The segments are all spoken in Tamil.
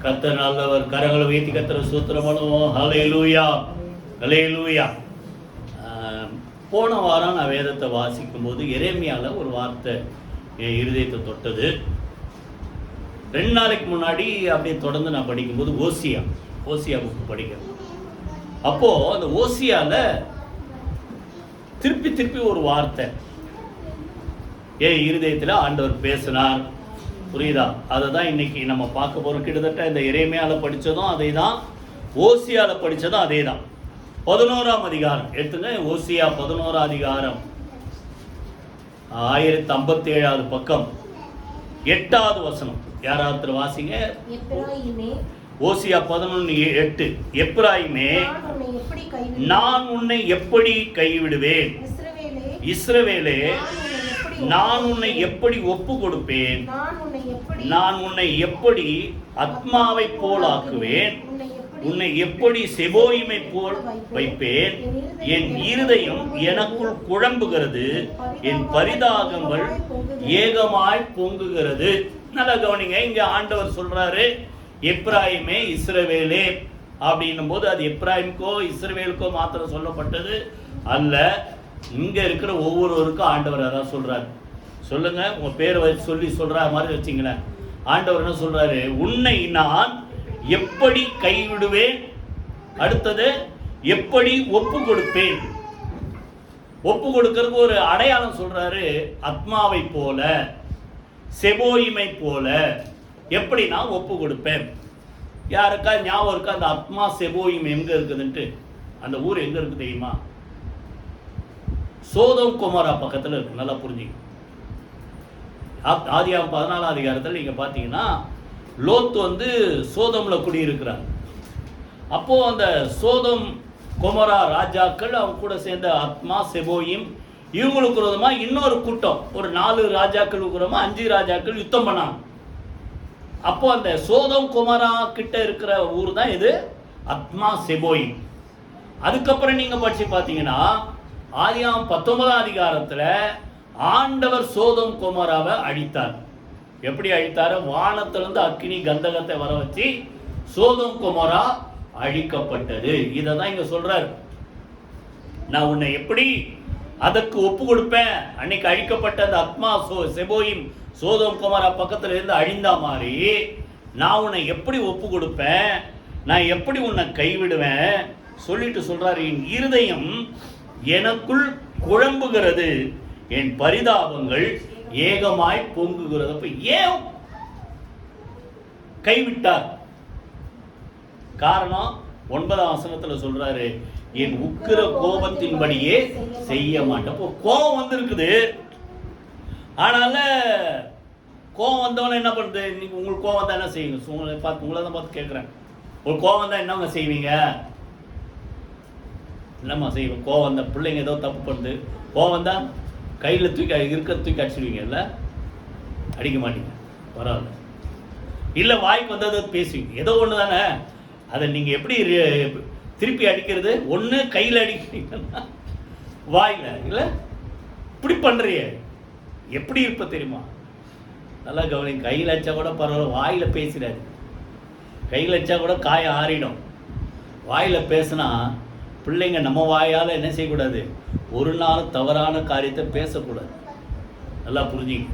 கர்த்தர் நல்லவர். கரங்களை உயர்த்தி கர்த்தரை ஸ்தோத்திரம் பண்ணுவோம். ஹல்லேலூயா, ஹல்லேலூயா. போன வாரம் நான் வேதத்தை வாசிக்கும் போது எரேமியால ஒரு வார்த்தை என் இருதயத்தை தொட்டது. 2 நாளைக்கு முன்னாடி அப்படியே தொடர்ந்து நான் படிக்கும்போது ஓசியா புக்கு படிக்கிறேன். அப்போ அந்த ஓசியால திருப்பி ஒரு வார்த்தை என் இருதயத்தில் ஆண்டவர் பேசினார். புரியுதா? அதை தான் இன்னைக்கு நம்ம பார்க்க போகிறோம். கிட்டத்தட்ட இந்த எரேமியால படித்ததும் அதே தான், ஓசியால படித்ததும் அதே தான். 11ஆம் அதிகாரம் எடுத்துங்க. ஓசியா 11ஆம் அதிகாரம் 1057வது பக்கம் 8வது வசனம். யாராவது வாசிங்க. ஓசியா 11:8. எப்பிராயீமே, நான் உன்னை எப்படி கைவிடுவேன்? இஸ்ரவேலே, நான் உன்னை எப்படி ஒப்பு கொடுப்பேன்? நான் உன்னை எப்படி ஆத்மாவை போல் ஆக்குவேன்? உன்னை எப்படி செபோயிமை போல் வைப்பேன்? என் இருதயம் எனக்குள் குழம்புகிறது, என் பரிதாகங்கள் ஏகமாய் பொங்குகிறது. நல்லா கவனிங்க. இங்க ஆண்டவர் சொல்றாரு, எப்பிராயீமே, இஸ்ரவேலே அப்படின்னும் போது அது எப்பிராயீமுக்கோ இஸ்ரவேலுக்கோ மாத்திரம் சொல்லப்பட்டது அல்ல. இங்க இருக்கிற ஒவ்வொருவருக்கும் ஆண்டவர் அதான் சொல்றாரு. சொல்லுங்க, உங்க பேரை சொல்லி சொல்ற மாதிரி வச்சுங்களேன். ஆண்டவர் என்ன சொல்றாரு? உன்னை நான் எப்படி கைவிடுவேன்? அடுத்தது எப்படி ஒப்பு கொடுப்பேன்? ஒப்பு கொடுக்கறதுக்கு ஒரு அடையாளம் சொல்றாரு. ஆத்மாவை போல, செபோயிமை போல. எப்படி நான் ஒப்பு கொடுப்பேன்? யாருக்கா ஞாபகம் இருக்கா அந்த ஆத்மா செபோயிம் எங்க இருக்குதுன்ட்டு? அந்த ஊர் எங்க இருக்கு தெரியுமா? சோதோம் கொமோரா பக்கத்தில் இருக்கு. நல்லா புரிஞ்சுங்க. ஆதியாகமம் 14ஆம் அதிகாரத்தில் நீங்க பார்த்தீங்கன்னா லோத்து சோதோம்ல குடியிருக்கிறார். அப்போ அந்த சோதோம் கொமோரா ராஜாக்கள் அவங்க கூட சேர்ந்த ஆத்மா செபோயிம் இவங்களுக்கு விரோதமா இன்னொரு கூட்டம், ஒரு 4 ராஜாக்கள் விரோதமா 5 ராஜாக்கள் யுத்தம் பண்ணாங்க. அப்போ அந்த சோதோம் கொமோரா கிட்ட இருக்கிற ஊர் தான் இது ஆத்மா செபோயிம். அதுக்கப்புறம் நீங்க படிச்சு பார்த்தீங்கன்னா ஆதியாகமம் 19ஆம் அதிகாரத்துல ஆண்டவர் சோதோம் கொமோராவை அழித்தார். எப்படி அழித்தாரு? வானத்திலிருந்து அக்கினி கந்தகத்தை வர வச்சு சோதோம் கொமோரா அழிக்கப்பட்டது. இதை தான் இங்க சொல்றாரு. நான் உன்னை எப்படி அதற்கு ஒப்பு கொடுப்பேன்? அன்னைக்கு அழிக்கப்பட்ட அந்த ஆத்மா செபோயிம் சோதோம் கொமோரா பக்கத்துல இருந்து அழிந்தா மாதிரி நான் உன்னை எப்படி ஒப்பு கொடுப்பேன்? நான் எப்படி உன்னை கைவிடுவேன் சொல்லிட்டு சொல்றாரு. என் இருதயம் எனக்குள் குழம்புகிறது, என் பரிதாபங்கள் ஏகமாய் பொங்குகிறது. அப்ப ஏன் கைவிட்டார்? காரணம் 9ஆம் வசனத்துல சொல்றாரு, என் உக்கிர கோபத்தின்படியே செய்ய மாட்டேன். அப்போ கோபம் வந்திருக்குது. ஆனால கோபம் வந்தவன என்ன பண்ணுது? இன்னைக்கு உங்களுக்கு கோபம் வந்தா என்ன செய்யுங்க? உங்களை தான் பார்த்து கேட்குறேன். உங்களுக்கு கோபம் வந்தா என்னங்க செய்வீங்க? என்னம்மா செய்வோம்? கோவம் வந்த பிள்ளைங்க ஏதோ தப்பு பண்ணுது, கோவம் வந்தா கையில் தூக்கி அடிச்சிடுவீங்க. இல்லை, அடிக்க மாட்டீங்க, பரவாயில்ல. இல்லை, வாய்க்கு வந்ததை பேசுவீங்க. ஏதோ ஒன்று தானே. அதை நீங்கள் எப்படி திருப்பி அடிக்கிறது? ஒன்று கையில் அடிக்கிறீங்கன்னா வாயில், இல்லை இப்படி பண்ணுறிய எப்படி இருப்ப தெரியுமா? நல்லா கவனிங்க. கையில் அடிச்சா கூட பரவாயில்ல, வாயில் பேசுறாரு. கையில் அடிச்சா கூட காயம் ஆறிடும். வாயில் பேசுனா பிள்ளைங்க நம்ம வாயால் என்ன செய்யக்கூடாது? ஒரு நாள் தவறான காரியத்தை பேசக்கூடாது. நல்லா புரிஞ்சுங்க.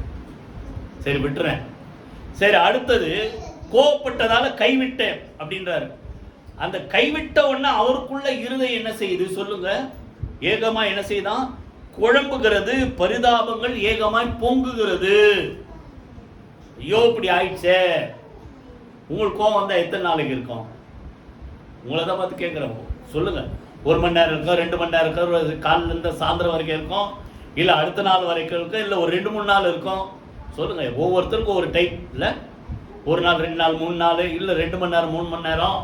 சரி, விட்டுறேன். சரி, அடுத்தது கோபப்பட்டதால கைவிட்டேன் அப்படின்றாரு. அந்த கைவிட்ட உடனே அவருக்குள்ள இருதயம் என்ன செய்யுது சொல்லுங்க? ஏகமா என்ன செய்தான்? குழம்புகிறது, பரிதாபங்கள் ஏகமாய் பொங்குகிறது. ஐயோ, இப்படி ஆயிடுச்சே. உங்களுக்கு கோபம் வந்தா எத்தனை நாளைக்கு இருக்கும்? உங்களை தான் பார்த்து கேட்குறேன். சொல்லுங்க. 1 மணி நேரம் இருக்கும், 2 மணி நேரம் இருக்கும், காலில் இருந்து சாயந்தரம் வரைக்கும் இருக்கும், இல்லை அடுத்த நாள் வரைக்கும் இருக்கும், இல்லை ஒரு 2-3 நாள் இருக்கும். சொல்லுங்க. ஒவ்வொருத்தருக்கும் ஒரு டைப் இல்லை. 1 நாள், 2 நாள், 3 நாள், இல்லை 2 மணி நேரம், 3 மணி நேரம்.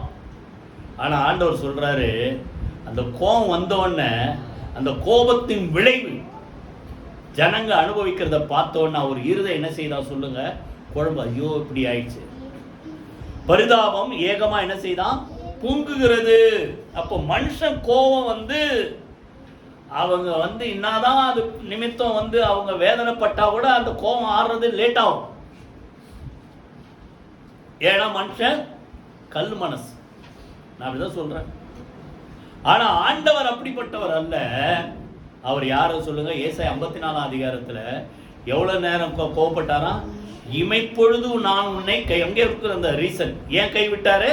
ஆனால் ஆண்டவர் சொல்றாரு, அந்த கோபம் வந்தோடனே அந்த கோபத்தின் விளைவு ஜனங்க அனுபவிக்கிறத பார்த்தோன்னா ஒரு இருதயம் என்ன செய்தா சொல்லுங்க? குழம்பு. ஐயோ, இப்படி ஆயிடுச்சு. பரிதாபம் ஏகமா என்ன செய்தான்? பொங்குகிறது. அப்போ மனுஷன் கோபம் அவங்க என்னதான் அது நிமித்தம் அவங்க வேதனைப்பட்டா கூட அந்த கோபம் ஆறுறது லேட் ஆகும். ஏன்னா மனுஷன் கல் மனசு. நான் அப்படிதான் சொல்றேன். ஆனா ஆண்டவர் அப்படிப்பட்டவர் அல்ல. அவர் யாரும் சொல்லுங்க. ஏசாயா 54 அதிகாரத்துல எவ்வளவு நேரம் கோபப்பட்டாரா? இமைப்பொழுது நான் உன்னை எங்கே இருக்கிற அந்த ரீசன் ஏன் கைவிட்டாரு?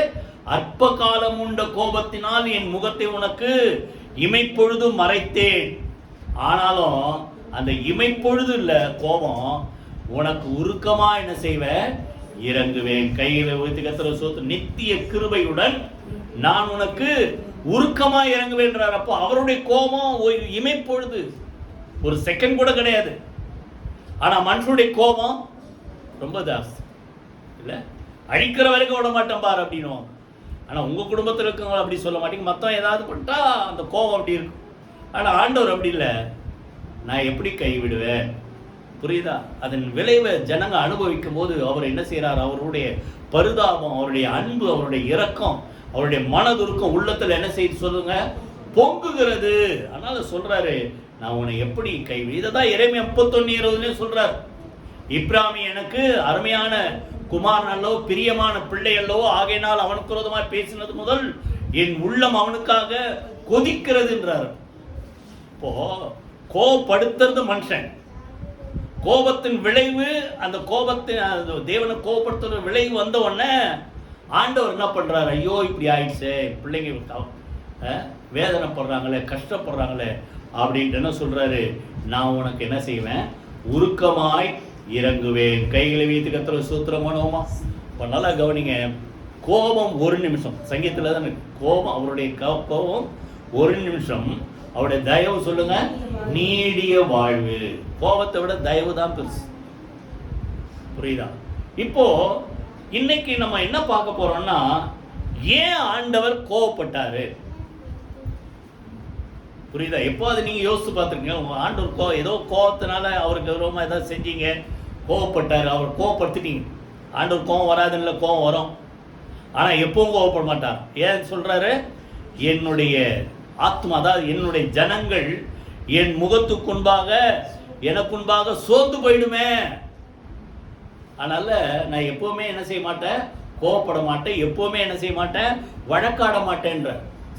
அற்ப காலம் உண்ட கோபத்தினால் என் முகத்தை உனக்கு இமைப்பொழுது மறைத்தேன். ஆனாலும் அந்த இமைப்பொழுது இல்ல கோபம், உனக்கு உருக்கமா என்ன செய்வேன்? இறங்குவேன். கையில வைத்து கத்திர சோத்து நித்திய கிருபையுடன் நான் உனக்கு உருக்கமா இறங்குவேன்றார். அப்போ அவருடைய கோபம் இமைப்பொழுது, ஒரு செகண்ட் கூட கிடையாது. ஆனா மனுஷனுடைய கோபம் ரொம்ப ஜாஸ்தி இல்ல, அழிக்கிற வரைக்கும் விட மாட்டேன் பார் அப்படின்னும். ஆனா உங்க குடும்பத்தில் இருக்கவங்க அப்படி சொல்ல மாட்டீங்க. மொத்தம் ஏதாவது பண்ணிட்டா அந்த கோபம் அப்படி இருக்கும். ஆனா ஆண்டவர் அப்படி இல்லை. நான் எப்படி கைவிடுவேன்? புரியுதா? அதன் விளைவை ஜனங்க அனுபவிக்கும் போது அவர் என்ன செய்யறார்? அவருடைய பரிதாபம், அவருடைய அன்பு, அவருடைய இரக்கம், அவருடைய மனதுருக்கம் உள்ளத்துல என்ன செய்து சொல்லுங்க? பொங்குகிறது. அதனால சொல்றாரு, நான் உன்னை எப்படி கைவிடு. இதான் எரேமியா 31:20 சொல்றார். இப்ராமி எனக்கு அருமையான குமாரன் அல்லவோ, பிரியமான பிள்ளை அல்லவோ, ஆகையினால் அவனுக்கு விரோதமாய் பேசினது முதல் என் உள்ளம் அவனுக்காக கொதிக்கிறதுன்றார். இப்போ கோபப்படுத்துறது மனுஷன், கோபத்தின் விளைவு, அந்த கோபத்தின் தேவனை கோபப்படுத்துற விளைவு வந்த உடனே ஆண்டவர் என்ன பண்றாரு? ஐயோ இப்படி ஆயிடுச்சு, பிள்ளைங்க வேதனைப்படுறாங்களே, கஷ்டப்படுறாங்களே அப்படின்ட்டு என்ன சொல்றாரு? நான் உனக்கு என்ன செய்வேன்? உருக்கமாய் இறங்குவேன். கைகளை வைத்து கத்திர சூத்திரமானோமா. இப்போ நல்லா கவனிங்க. கோபம் ஒரு நிமிஷம், சங்கீதத்தில் தான் கோபம், அவருடைய கோபம் ஒரு நிமிஷம். அவருடைய தயவு சொல்லுங்க, நீடிய வாழ்வு. கோபத்தை விட தயவு தான் பெருசு. புரியுதா? இப்போ இன்னைக்கு நம்ம என்ன பார்க்க போறோம்னா, ஏன் ஆண்டவர் கோபப்பட்டாரு? புரியுதா? எப்போ அது நீங்க யோசிச்சு பார்த்துருக்கீங்க? உங்க ஆண்டவர் ஏதோ கோபத்தினால அவருக்கு விரோதமா ஏதாவது செஞ்சீங்க, கோபப்பட்டாரு, அவர் கோபப்படுத்திட்டீங்க. ஆண்டவர் கோபம் வராதுன்னு கோபம் வரும், ஆனா எப்பவும் கோபப்பட மாட்டார். ஏன் சொல்றாரு? என்னுடைய ஆத்மா, அதாவது என்னுடைய ஜனங்கள் என் முகத்துக்கு முன்பாக எனக்குன்பாக சோர்ந்து போயிடுமே. அதனால நான் எப்பவுமே என்ன செய்ய மாட்டேன்? கோபப்பட மாட்டேன். எப்பவுமே என்ன செய்ய மாட்டேன்? வழக்காட மாட்டேன்ற.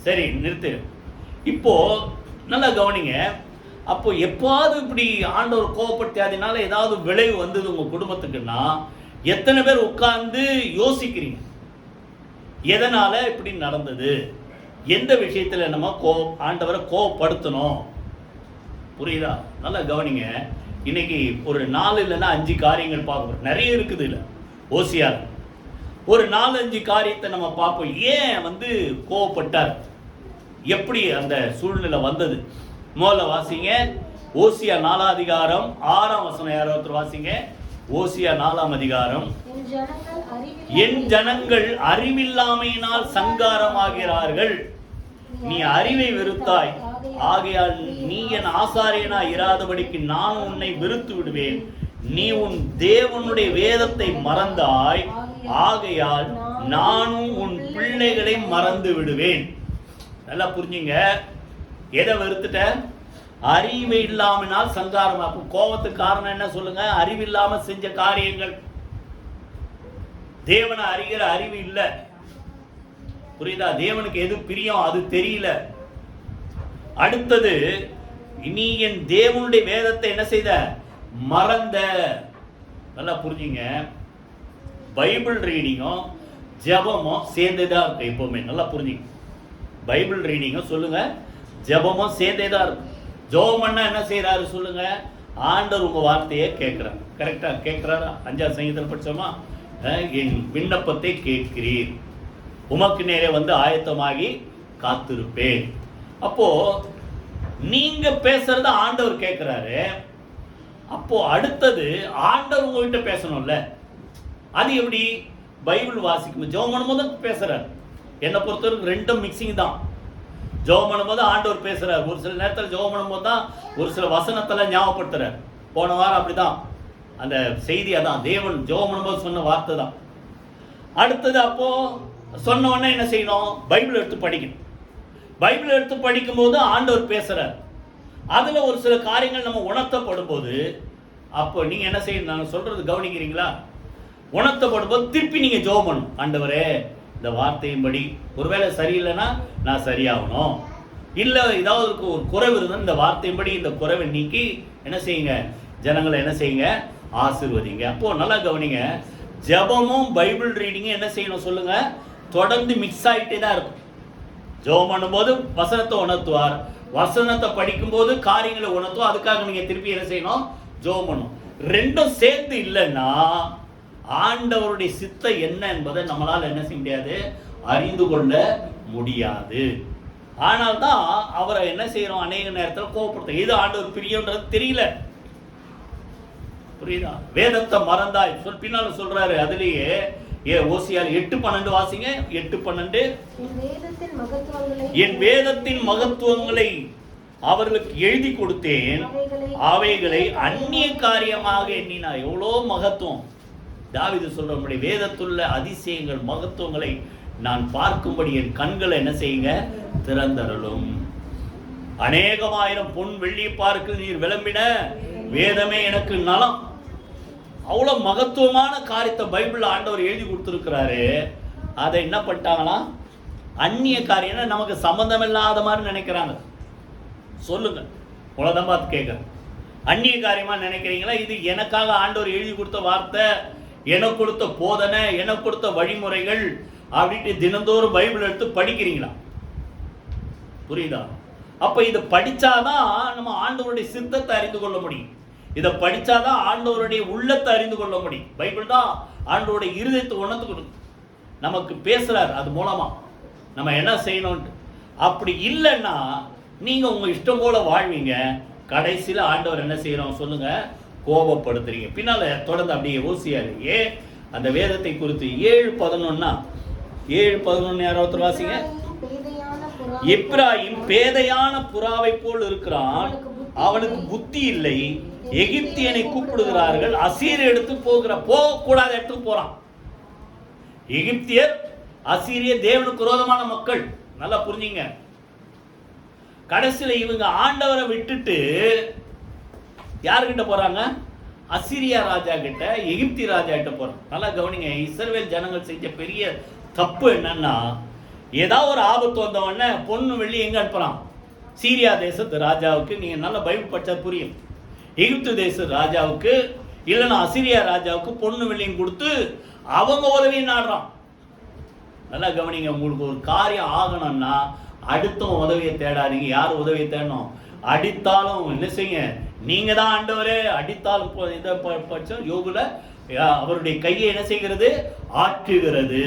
சரி, நிறுத்து. இப்போ நல்லா கவனிங்க. அப்போ எப்பாவது இப்படி ஆண்டவர் கோபப்படுத்தி அதனால ஏதாவது விளைவு வந்தது உங்க குடும்பத்துக்குன்னா, எத்தனை பேர் உட்கார்ந்து யோசிக்கிறீங்க எதனால இப்படி நடந்தது, எந்த விஷயத்துல நம்ம ஆண்டவரை கோபப்படுத்தணும்? புரியுதா? நல்லா கவனிங்க. இன்னைக்கு ஒரு 4 இல்லைன்னா 5 காரியங்கள் பார்க்க நிறைய இருக்குது. இல்லை ஓசியார் ஒரு 4-5 காரியத்தை நம்ம பார்ப்போம். ஏன் கோபப்பட்டார், எப்படி அந்த சூழ்நிலை வந்தது. முதல்ல வாசிங்க ஓசியா 4 அதிகாரம் 6 வசனம். யாராவது வாசிங்க ஓசியா 4 அதிகாரம். என் ஜனங்கள் அறிவில்லாமையினால் சங்காரமாகிறார்கள், நீ அறிவை வெறுத்தாய், ஆகையால் நீ என் ஆசாரியனா இராதபடிக்கு நான் உன்னை வெறுத்து விடுவேன். நீ உன் தேவனுடைய வேதத்தை மறந்தாய், ஆகையால் நானும் உன் பிள்ளைகளை மறந்து விடுவேன். நல்லா புரிஞ்சுங்க. எதை வெறுத்துட்ட? அறிவு இல்லாமனால் சங்காரம். கோபத்துக்கு காரணம் என்ன சொல்லுங்க? அறிவில்லாம செஞ்ச காரியங்கள். தேவனை அறிகிற அறிவு இல்லை. புரியுதா? தேவனுக்கு எது பிரியம் அது தெரியல. அடுத்தது, நீ என் தேவனுடைய வேதத்தை என்ன செய்த? மறந்த. நல்லா புரிஞ்சுங்க. பைபிள் ரீடிங்கும் ஜெபமும் சேர்ந்தேதான் இருக்கு எப்பவுமே. நல்லா புரிஞ்சுங்க. பைபிள் ரீடிங்கும் சொல்லுங்க, ஜெபமும் சேர்ந்தேதான் இருக்கு. ஜெபம் பண்ணா என்ன செய்யறாரு சொல்லுங்க? ஆண்டவர் உங்க வார்த்தையை கேட்கிறார். கரெக்டா கேட்கிறாரா? 5ஆம் சங்கீதத்தில் படிச்சோமா? என் விண்ணப்பத்தை கேட்கிறீர், உமக்கு நேரே ஆயத்தமாகி காத்திருப்பேன். அப்போ நீங்க பேசுறத ஆண்டவர் கேட்கிறாரு. அப்போ அடுத்தது ஆண்டவர் உங்ககிட்ட பேசணும்ல. அது எப்படி? பைபிள் வாசிக்கும் ஜெபம் பண்ணும்போது பேசுறாரு. என்னை பொறுத்தவரைக்கும் ரெண்டும் மிக்சிங் தான். ஜெபம் பண்ணும்போது ஆண்டவர் பேசுறாரு. ஒரு சில நேரத்தில் ஜெபம் பண்ணும்போது தான் ஒரு சில வசனத்தெல்லாம் ஞாபகப்படுத்துறாரு. போன வாரம் அப்படிதான் அந்த செய்தி, அதான் தேவன் ஜெபம் பண்ணும்போது சொன்ன வார்த்தை தான். அடுத்தது அப்போ சொன்ன உடனே என்ன செய்யணும்? பைபிள் எடுத்து படிக்கணும். பைபிள் எடுத்து படிக்கும் போது ஆண்டவர் பேசுறார். அதுல ஒரு சில காரியங்கள் நம்ம உணர்த்தப்படும் போது, அப்போ நீங்க என்ன செய்யணும்? நான் சொல்றது கவனிக்கிறீங்களா? உணர்த்தப்படும் போது திருப்பி நீங்க ஜெபம் பண்ணணும். ஆண்டவரே இந்த வார்த்தையின்படி. ஒருவேளை சரியில்லைன்னா நான் சரியாகணும், இல்லை ஏதாவது ஒரு குறைவு இருந்தால் இந்த வார்த்தையின்படி இந்த குறைவை நீக்கி என்ன செய்யுங்க, ஜனங்களை என்ன செய்யுங்க, ஆசீர்வதிங்க. அப்போது நல்லா கவனிங்க, ஜெபமும் பைபிள் ரீடிங்கும் என்ன செய்யணும் சொல்லுங்க, தொடர்ந்து மிக்ஸ் ஆகிட்டே தான் இருக்கும். ஜெபம் பண்ணும்போது வசனத்தை உணர்த்துவார், வசனத்தை படிக்கும்போது காரியங்களை உணர்த்துவோம். அதுக்காக நீங்கள் திருப்பி என்ன செய்யணும், ஜெபம் பண்ணணும். ரெண்டும் சேர்ந்து இல்லைன்னா ஆண்டவருடைய சித்தம் என்ன என்பதை நம்மளால் என்ன செய்ய முடியாது, அறிந்து கொள்ள முடியாது. ஆனால் தான் அவரை என்ன செய்யறோம், அநேக நேரத்தில் கோபப்படுத்த இது ஆண்டவர் பிரியன்றது தெரியல. புரியுதா? வேதத்தை மறந்தாய் பின்னால சொல்றாரு. அதுலயே ஓசியால் 8:12 வாசிங்க. 8:12 என் வேதத்தின் மகத்துவங்களை அவர்களுக்கு எழுதி கொடுத்தேன், அவைகளை அந்நிய காரியமாக எண்ணினா. எவ்வளோ மகத்துவம் தாவீது சொல்ற, நம்முடைய வேதத்துள்ள அதிசயங்கள் மகத்துவங்களை நான் பார்க்கும்படி என் கண்களை என்ன செய்யுங்க, திறந்தருளும். அநேகமாயிரம் பொன் வெள்ளி பார்க்க நீர் விளம்பின வேதமே எனக்கு நலம். அவ்வளோ மகத்துவமான காரியத்தை பைபிள் ஆண்டவர் எழுதி கொடுத்துருக்கிறாரு. அதை என்ன பண்ணிட்டாங்களா, அந்நிய காரியம், நமக்கு சம்பந்தம் இல்லாத மாதிரி நினைக்கிறாங்க. சொல்லுங்க, உலகம் பார்த்து கேட்குறேன், அந்நிய காரியமா நினைக்கிறீங்களா? இது எனக்காக ஆண்டவர் எழுதி கொடுத்த வார்த்தை, எனக்கு கொடுத்த போதனை, எனக்கு கொடுத்த வழிமுறைகள் அப்படின்ட்டு தினந்தோறும் பைபிள் எடுத்து படிக்கிறீங்களா? புரியுதா? அப்ப இதை படிச்சாதான் நம்ம ஆண்டவருடைய சித்தத்தை அறிந்து கொள்ள முடியும். இதை படிச்சாதான் ஆண்டவருடைய உள்ளத்தை அறிந்து கொள்ள முடியும். பைபிள் தான் ஆண்டவருடைய இருதயத்தை உணர்ந்து கொடுக்கும், நமக்கு பேசுறாரு அது மூலமா நம்ம என்ன செய்யணும்ட்டு. அப்படி இல்லைன்னா நீங்க உங்க இஷ்டம் போல வாழ்வீங்க, கடைசியில் ஆண்டவர் என்ன செய்யறோம் சொல்லுங்க, கோபப்படுத்துறீங்க. பின்னால தொடர்ந்து அப்படியே ஓசியாலேயே அந்த வேதத்தை குறித்து 7:11 7:11 யாராவது வாசிங்க. எப்ராயிம் பேதையான புறாவை போல் இருக்கிறான், அவனுக்கு புத்தி இல்லை. எகிப்தியனை கூப்பிடுகிறார்கள், அசீரியர் எடுத்து போகக்கூடாத இடத்துக்கு போறான். எகிப்தியர் அசீரிய தேவனுக்கு விரோதமான மக்கள், நல்லா புரிஞ்சுங்க. கடைசியில் இவங்க ஆண்டவரை விட்டுட்டு யாருக்கிட்ட போறாங்க, அசீரியா ராஜா கிட்ட, எகிப்தி ராஜா கிட்ட போறாங்க. நல்லா கவனிங்க, இஸ்ரவேல் ஜனங்கள் செஞ்ச பெரிய தப்பு என்னன்னா, ஏதாவது ஒரு ஆபத்து வந்தவொடனே பொண்ணு வெள்ளி எங்க அனுப்புறான், சீரியா தேசத்து ராஜாவுக்கு. நீங்க நல்லா பைபிள் படிச்சா புரியும். எகிப்து தேச ராஜாவுக்கு இல்லைன்னா அசீரியா ராஜாவுக்கு பொண்ணு வெள்ளியும் கொடுத்து அவங்க உதவியை நாடுறான். நல்லா கவனிங்க, உங்களுக்கு ஒரு காரியம் ஆகணும்னா அடுத்த உதவியை தேடாதீங்க. யார் உதவியை தேடணும், அடித்தாலும் என்ன செய்யுங்க, நீங்க தான் ஆண்டவரே. அடித்தாலும் இதை படிச்சோம் யோகுல, அவருடைய கையை என்ன செய்கிறது, ஆற்றுகிறது.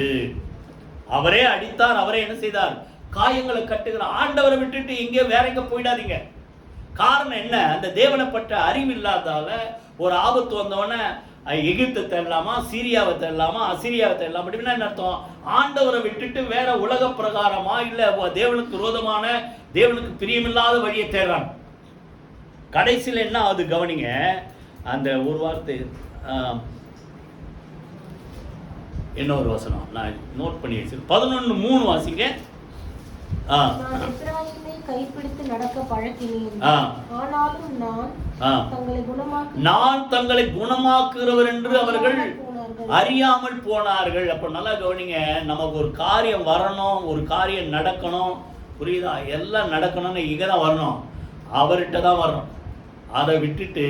அவரே அடித்தார், அவரே என்ன செய்தார், காயங்களை கட்டுகிறார். ஆண்டவரை விட்டுட்டு எங்கே வேற எங்க போயிடாதீங்க. காரணம் என்ன, அந்த தேவனை பற்ற அறிவு இல்லாதால ஒரு ஆபத்து வந்தவொடனே எகிப்தை தேடலாமா, சீரியாவை தேடலாமா, அசீரியாவை தேடலாமா, அப்படின்னா என்ன அர்த்தம், ஆண்டவரை விட்டுட்டு வேற உலக பிரகாரமா இல்ல தேவனுக்கு விரோதமான, தேவனுக்கு பிரியமில்லாத வழியை தேடுறாங்க. கடைசியில் என்ன ஆகுது கவனிங்க, அந்த ஒரு வார்த்தை என்ன ஒரு வசனம் நான் நோட் பண்ணி வச்சிருக்கேன். 11:3 வாசிங்க. கைப்பிடித்து நடக்க பழக்கினேன், ஆனாலும் நான் தங்களை குணமாக்குகிறவர் என்று அவர்கள் அறியாமல் போனார்கள். அப்ப நல்லா கவனிங்க, நமக்கு ஒரு காரியம் வரணும், ஒரு காரியம் நடக்கணும், புரியுதா, எல்லாம் நடக்கணும்னு இங்க தான் வரணும், அவர்கிட்ட தான் வரணும். அதை விட்டுட்டு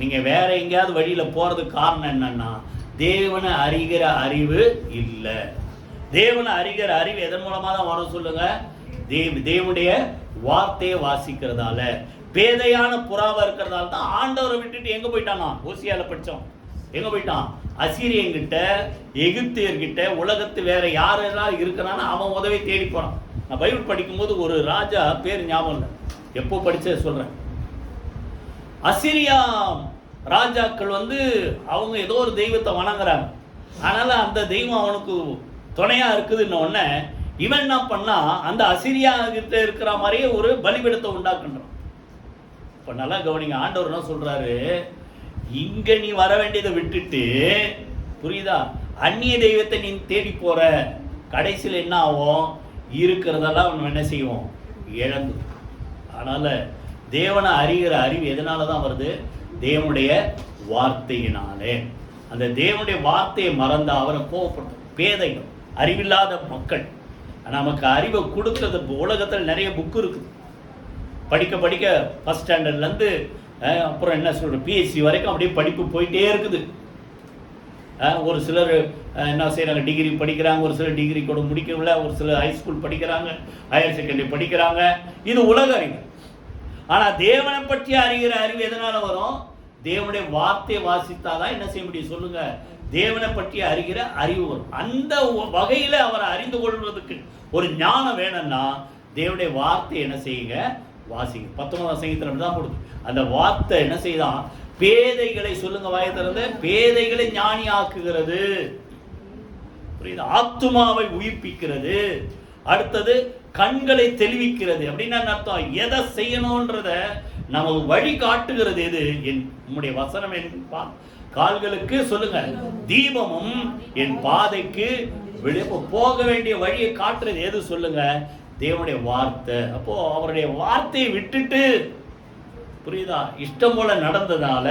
நீங்க வேற எங்கேயாவது வழியில போறதுக்கு காரணம் என்னன்னா, தேவனை அறிகிற அறிவு இல்லை. தேவனை அறிகிற அறிவு எதன் மூலமா தான் வரும் சொல்லுங்க, தேவனுடைய வார்த்தையை வாசிக்கிறதால. பேதையான புறாவா இருக்கிறதால தான் ஆண்டவரை விட்டுட்டு எங்க போயிட்டானா, ஓசியால படிச்சோம், எங்க போயிட்டான், அசீரியங்கிட்ட, எகிப்தியர்கிட்ட, உலகத்து வேற யாரெல்லாம் இருக்கிறான்னு அவன் உதவி தேடி போறான். நான் பைபிள் படிக்கும்போது ஒரு ராஜா பேர் ஞாபகம் இல்லை, எப்போ படிச்ச சொல்றேன். அசீரியா ராஜாக்கள் அவங்க ஏதோ ஒரு தெய்வத்தை வணங்குறாங்க, அதனால அந்த தெய்வம் அவனுக்கு துணையா இருக்குதுன்னு உடனே இவன் என்ன பண்ணா, அந்த அசீரியா கிட்ட இருக்கிற மாதிரியே ஒரு பலிபீடத்தை உண்டாக்குறான். இப்ப நல்லா கவனிங்க, ஆண்டவர் என்ன சொல்றாரு, இங்க நீ வர வேண்டியதை விட்டுட்டு, புரியுதா, அந்நிய தெய்வத்தை நீ தேடி போற, கடைசியில் என்ன ஆகும், இருக்கிறதெல்லாம் அவன் என்ன செய்வோம், இழந்து. அதனால தேவனை அறிகிற அறிவு எதனால தான் வருது, தேவனுடைய வார்த்தையினாலே. அந்த தேவனுடைய வார்த்தையை மறந்த அவரை கோவப்படுத்த பேதைகள் அறிவில்லாத மக்கள். நமக்கு அறிவை கொடுக்கறது உலகத்தில் நிறைய புக்கு இருக்குது. படிக்க படிக்க ஃபஸ்ட் ஸ்டாண்டர்ட்லேருந்து அப்புறம் என்ன சொல்கிறது பிஎஸ்சி வரைக்கும் அப்படியே படிப்பு போயிட்டே இருக்குது. ஒரு சிலர் என்ன செய்கிறாங்க, டிகிரி படிக்கிறாங்க, ஒரு சிலர் டிகிரி கூட முடிக்கவில்லை, ஒரு சிலர் ஹைஸ்கூல் படிக்கிறாங்க, ஹையர் செகண்டரி படிக்கிறாங்க. இது உலக அறிவு. ஆனால் தேவனை பற்றி அறிகிற அறிவு எதனால் வரும்? தேவனுடைய வார்த்தையை வாசித்தாதான் என்ன செய்ய முடியும் சொல்லுங்க, தேவனை பற்றி அறிகிற அறிவு வரும். அந்த வகையில் அவரை அறிந்து கொள்வதற்கு ஒரு ஞானம் வேணும்னா தேவனுடைய வார்த்தை என்ன செய்யுங்க, வாசிங்க. 19ஆம் சங்கீதத்தில் தான் கொடுத்து அந்த வார்த்தை என்ன செய்தான், பேதைகளை சொல்லுங்க வாயை திறந்து, பேதைகளை ஞானி ஆக்குகிறது. புரியுது? ஆத்துமாவை உயிர்ப்பிக்கிறது. அடுத்தது கண்களை தெளிவிக்கிறது. அப்படின்னா அர்த்தம், எதை செய்யணும்ன்றத நமக்கு வழி காட்டுகிறது எது? நம்முடைய வசனம் என்பா கால்களுக்கு சொல்லுங்க தீபமும் என் பாதைக்கு போக வேண்டிய வழியை காட்டுறது எது சொல்லுங்க? தேவனுடைய வார்த்தை. அப்போ அவருடைய வார்த்தையை விட்டுட்டு, புரியுதா, இஷ்டம் போல நடந்ததால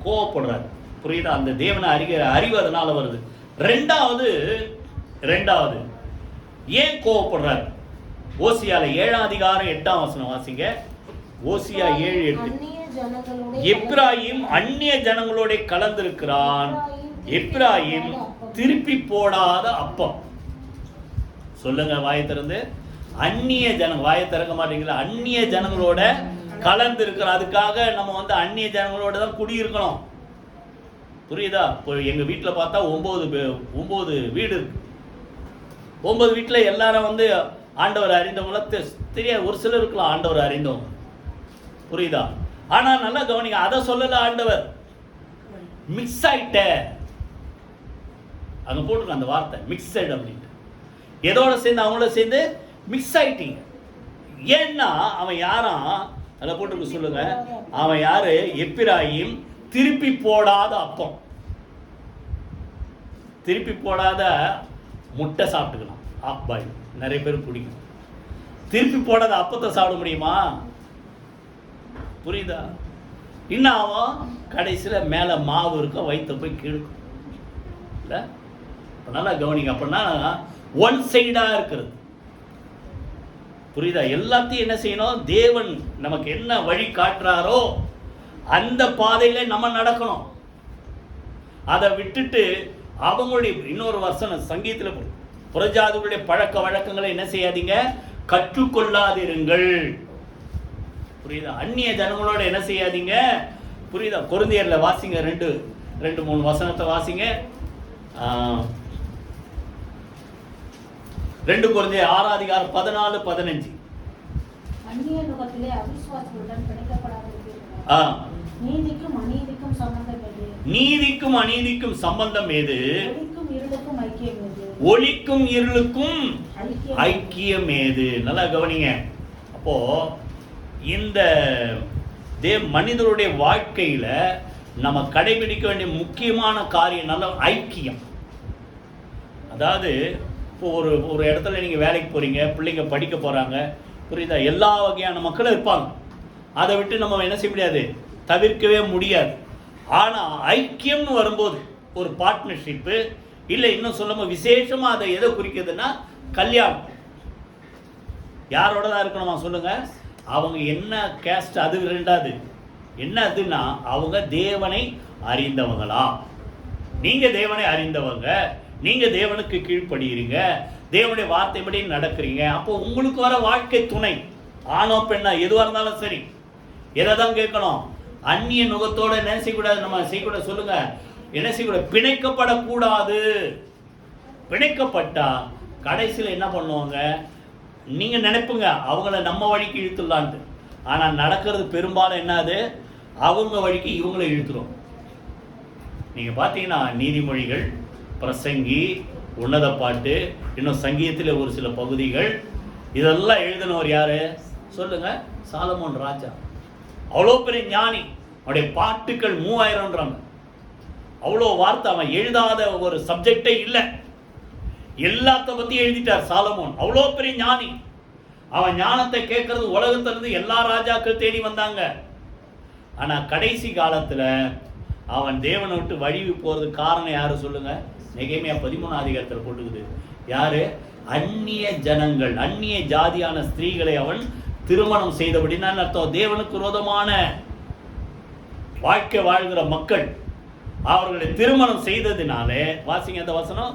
கோவப்படுறாரு. புரியுதா? அந்த தேவனை அறிகிற அறிவு அதனால வருது. ரெண்டாவது ஏன் கோவப்படுறாரு? ஓசியால 7ஆம் அதிகாரம் 8ஆம் வசனம் வாசிங்க. ஓசியா 7:8. எப்பிராயிம் அந்நிய ஜனங்களோட கலந்திருக்கிறான், எப்பிராயிம் திருப்பி போடாத அப்பம். சொல்லுங்க வாயை திறந்து. அந்நிய ஜனம், வாயை திறக்க மாட்டீங்களா? அந்நிய ஜனங்களோட கலந்து இருக்கிறோம். அதுக்காக நம்ம அந்நிய ஜனங்களோட தான் குடியிருக்கணும். புரியுதா? இப்போ எங்க வீட்டில் பார்த்தா 9 வீடு இருக்கு. 9 வீட்டில் எல்லாரும் ஆண்டவர் அறிந்தவங்கள தெரியாது. ஒரு சிலர் இருக்கலாம் ஆண்டவர் அறிந்தவங்க. புரியுதா? ஆனால் நல்லா கவனிங்க, அதை சொல்லல ஆண்டவர். மிக்ஸ் ஆயிட்ட அங்க போட்டுருக்க அந்த வார்த்தை மிக்சட் அப்படின்ட்டு. எதோட சேர்ந்து அவங்களோட சேர்ந்து மிக்ஸ் ஆயிட்டீங்க. ஏன்னா அவன் யாரா அதை போட்டுருக்கு சொல்லுங்க. அவன் யாரு? எப்பிராயிம் திருப்பி போடாத அப்பம். திருப்பி போடாத முட்டை சாப்பிட்டுக்கலாம், ஆஃப் பாயில், நிறைய பேர் பிடிக்கும். திருப்பி போடாத அப்பத்தை சாப்பிட முடியுமா? புரியுதா? இன்னும் அவன் கடைசியில் மேலே மாவு இருக்கும், வயிற்ற போய் கிழக்கும். இல்லை, நல்லா கவனிங்க. அப்படின்னா ஒன் சைடாக இருக்கிறது. புரியுதா? எல்லாத்தையும் என்ன செய்யணும்? தேவன் நமக்கு என்ன வழி காட்டுறாரோ அந்த பாதையில நம்ம நடக்கணும். அதை விட்டுட்டு அவங்களுடைய இன்னொரு வசனம் சங்கீதத்தில் புறஜாதிகளுடைய பழக்க வழக்கங்களை என்ன செய்யாதீங்க, கற்றுக்கொள்ளாதிருங்கள். புரியுதா? அந்நிய ஜனங்களோட என்ன செய்யாதீங்க. புரியுதா? கொரிந்தியர்ல வாசிங்க, 2-3 வசனத்தை வாசிங்க. 2 கொரிந்தியர் 6ஆம் அதிகாரம் 14-15. அந்நிய நுகத்திலே அவிசுவாசிகளுடன் பிணைக்கப்படாதிருப்பீர்கள். நீதிக்கும் அநீதிக்கும் சம்பந்தம் எது? நீதிக்கும் அநீதிக்கும் சம்பந்தம் எது? ஒளிக்கும் இருளுக்கும் ஐக்கியம் எது? ஒளிக்கும் இருளுக்கும் ஐக்கியம் ஏது? நல்லா கவனிங்க. அப்போ இந்த மனிதருடைய வாழ்க்கையில நம்ம கடைபிடிக்க வேண்டிய முக்கியமான காரியம் நல்ல ஐக்கியம். அதாவது இப்போ ஒரு இடத்துல நீங்க வேலைக்கு போறீங்க, பிள்ளைங்க படிக்க போறாங்க, புரியுதா? எல்லா வகையான மக்களும் இருப்பாங்க. அதை விட்டு நம்ம என்ன செய்ய முடியாது, தவிர்க்கவே முடியாது. ஆனா ஐக்கியம்னு வரும்போது ஒரு பார்ட்னர்ஷிப்பு இல்லை, இன்னும் சொல்லாம விசேஷமா அதை எதை குறிக்கிறதுனா கல்யாணம். யாரோட தான் இருக்கணுமா சொல்லுங்க? அவங்க என்ன கேஸ்ட், அது ரெண்டாவது. என்ன அதுன்னா அவங்க தேவனை அறிந்தவங்களா? நீங்க தேவனை அறிந்தவங்க, நீங்க தேவனுக்கு கீழ்ப்படுகிறீங்க, தேவனுடைய வார்த்தைப்படி நடக்கிறீங்க. அப்போ உங்களுக்கு வர வாழ்க்கை துணை ஆணோ பெண்ணா எதுவாக இருந்தாலும் சரி, எதை தான் கேட்கணும்? அந்நிய நுகத்தோட என்ன செய்யக்கூடாது, நம்ம செய்யக்கூடாது சொல்லுங்க, என்ன செய்யக்கூடாது? பிணைக்கப்படக்கூடாது. பிணைக்கப்பட்டா கடைசியில் என்ன பண்ணுவாங்க? நீங்க நினைப்புங்க அவங்கள நம்ம வழிக்கு இழுத்துடலான்ட்டு. ஆனா நடக்கிறது பெரும்பாலும் என்னது, அவங்க வழிக்கு இவங்களை இழுத்துரும். நீங்க பார்த்தீங்கன்னா நீதிமொழிகள், பிரசங்கி, உன்னத பாட்டு, இன்னும் சங்கீதத்தில் ஒரு சில பகுதிகள், இதெல்லாம் எழுதினவர் யாரு சொல்லுங்க? சாலமோன் ராஜா. அவ்வளோ பெரிய ஞானி. அவருடைய பாட்டுக்கள் 3000ன்றாங்க. அவ்வளோ வார்த்தை. அவன் எழுதாத ஒரு சப்ஜெக்டே இல்லை, எல்லாத்த பத்தி எழுதிட்டார் சாலமோன். அவ்வளோ பெரிய ஞானி. அவன் ஞானத்தை கேட்கறது உலகத்திலிருந்து எல்லா ராஜாக்கள் தேடி வந்தாங்க. ஆனா கடைசி காலத்துல அவன் தேவனை விட்டு வழிவு போறதுக்கு காரணம் யாரு சொல்லுங்க? நெகேமியா 13ஆம் அதிகாரத்தில் போட்டுக்குது. யாரு? அந்நிய ஜனங்கள், அந்நிய ஜாதியான ஸ்திரீகளை அவன் திருமணம் செய்தபடினா அர்த்தம் தேவனுக்கு விரோதமான வாழ்க்கை வாழ்கிற மக்கள் அவர்களை திருமணம் செய்ததினாலே. வாசிங்க அந்த வசனம்,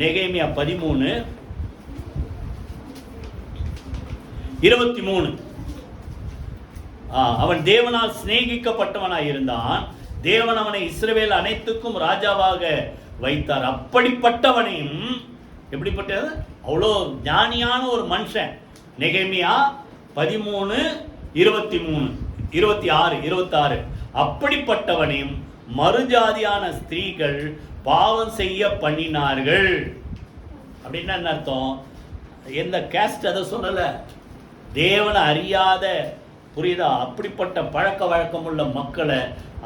நெகேமியா 13:23. அவன் தேவனால் சிநேகிக்கப்பட்டவனாய் இருந்தான், தேவன் அவனை இஸ்ரவேல் அனைத்துக்கும் ராஜாவாக வைத்தார். அப்படிப்பட்டவனையும், எப்படிப்பட்டது? அவ்வளோ ஞானியான ஒரு மனுஷன். நெகேமியா 13:23-26. அப்படிப்பட்டவனையும் மறுஜாதியான ஸ்திரீகள் பாவம் செய்ய பண்ணினார்கள். அப்படின்னா என்ன அர்த்தம்? எந்த கேஸ்ட் அதை சொல்லல, தேவனை அறியாத, புரியுதா, அப்படிப்பட்ட பழக்க வழக்கம் உள்ள மக்களை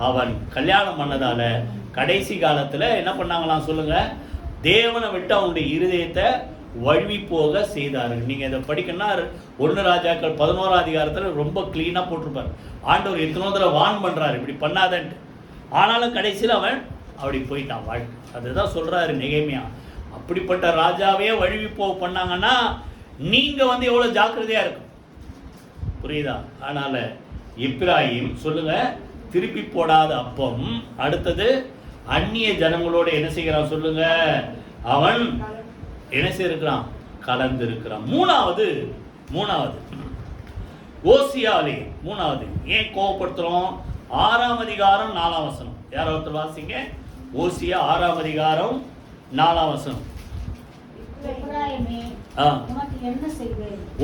அவன் கல்யாணம் பண்ணதால கடைசி காலத்துல என்ன பண்ணாங்களாம் சொல்லுங்க? தேவனை விட்டு அவனுடைய இருதயத்தை வழுவி போக செய்தார்கள். நீங்க இதை படிக்கணும்னா 1 ராஜாக்கள் 11ஆம் அதிகாரத்துல ரொம்ப கிளீனா போட்டிருப்பார். ஆண்டவர் எத்தனோ தடவை வான் பண்றாரு இப்படி பண்ணாதன்ட்டு. ஆனாலும் கடைசியில் அவன் அப்படி போயிட்டான் வாழ்க்கை. அதுதான் சொல்றாரு நெகேமியா. அப்படிப்பட்ட ராஜாவே வழுவி போக பண்ணாங்கன்னா நீங்க எவ்வளவு ஜாக்கிரதையா இருக்கும், புரியுதா? அதனால இப்ராஹிம் சொல்லுங்க, திருப்பி போடாத அப்பம். அடுத்தது அந்நிய ஜனங்களோட என்ன செய்கிறான் சொல்லுங்க? அவன் என்ன செய்யிருக்கிறான்? கலந்து இருக்கிறான். மூணாவது ஓசியாலே 3வது ஏன் கோவப்படுத்துறோம்? 6ஆம் அதிகாரம் 4ஆம் வசனம். யாரோ ஒருத்தர் வாசிங்க. ஓசியா 6ஆம் அதிகாரம் 4ஆம் வசனம்.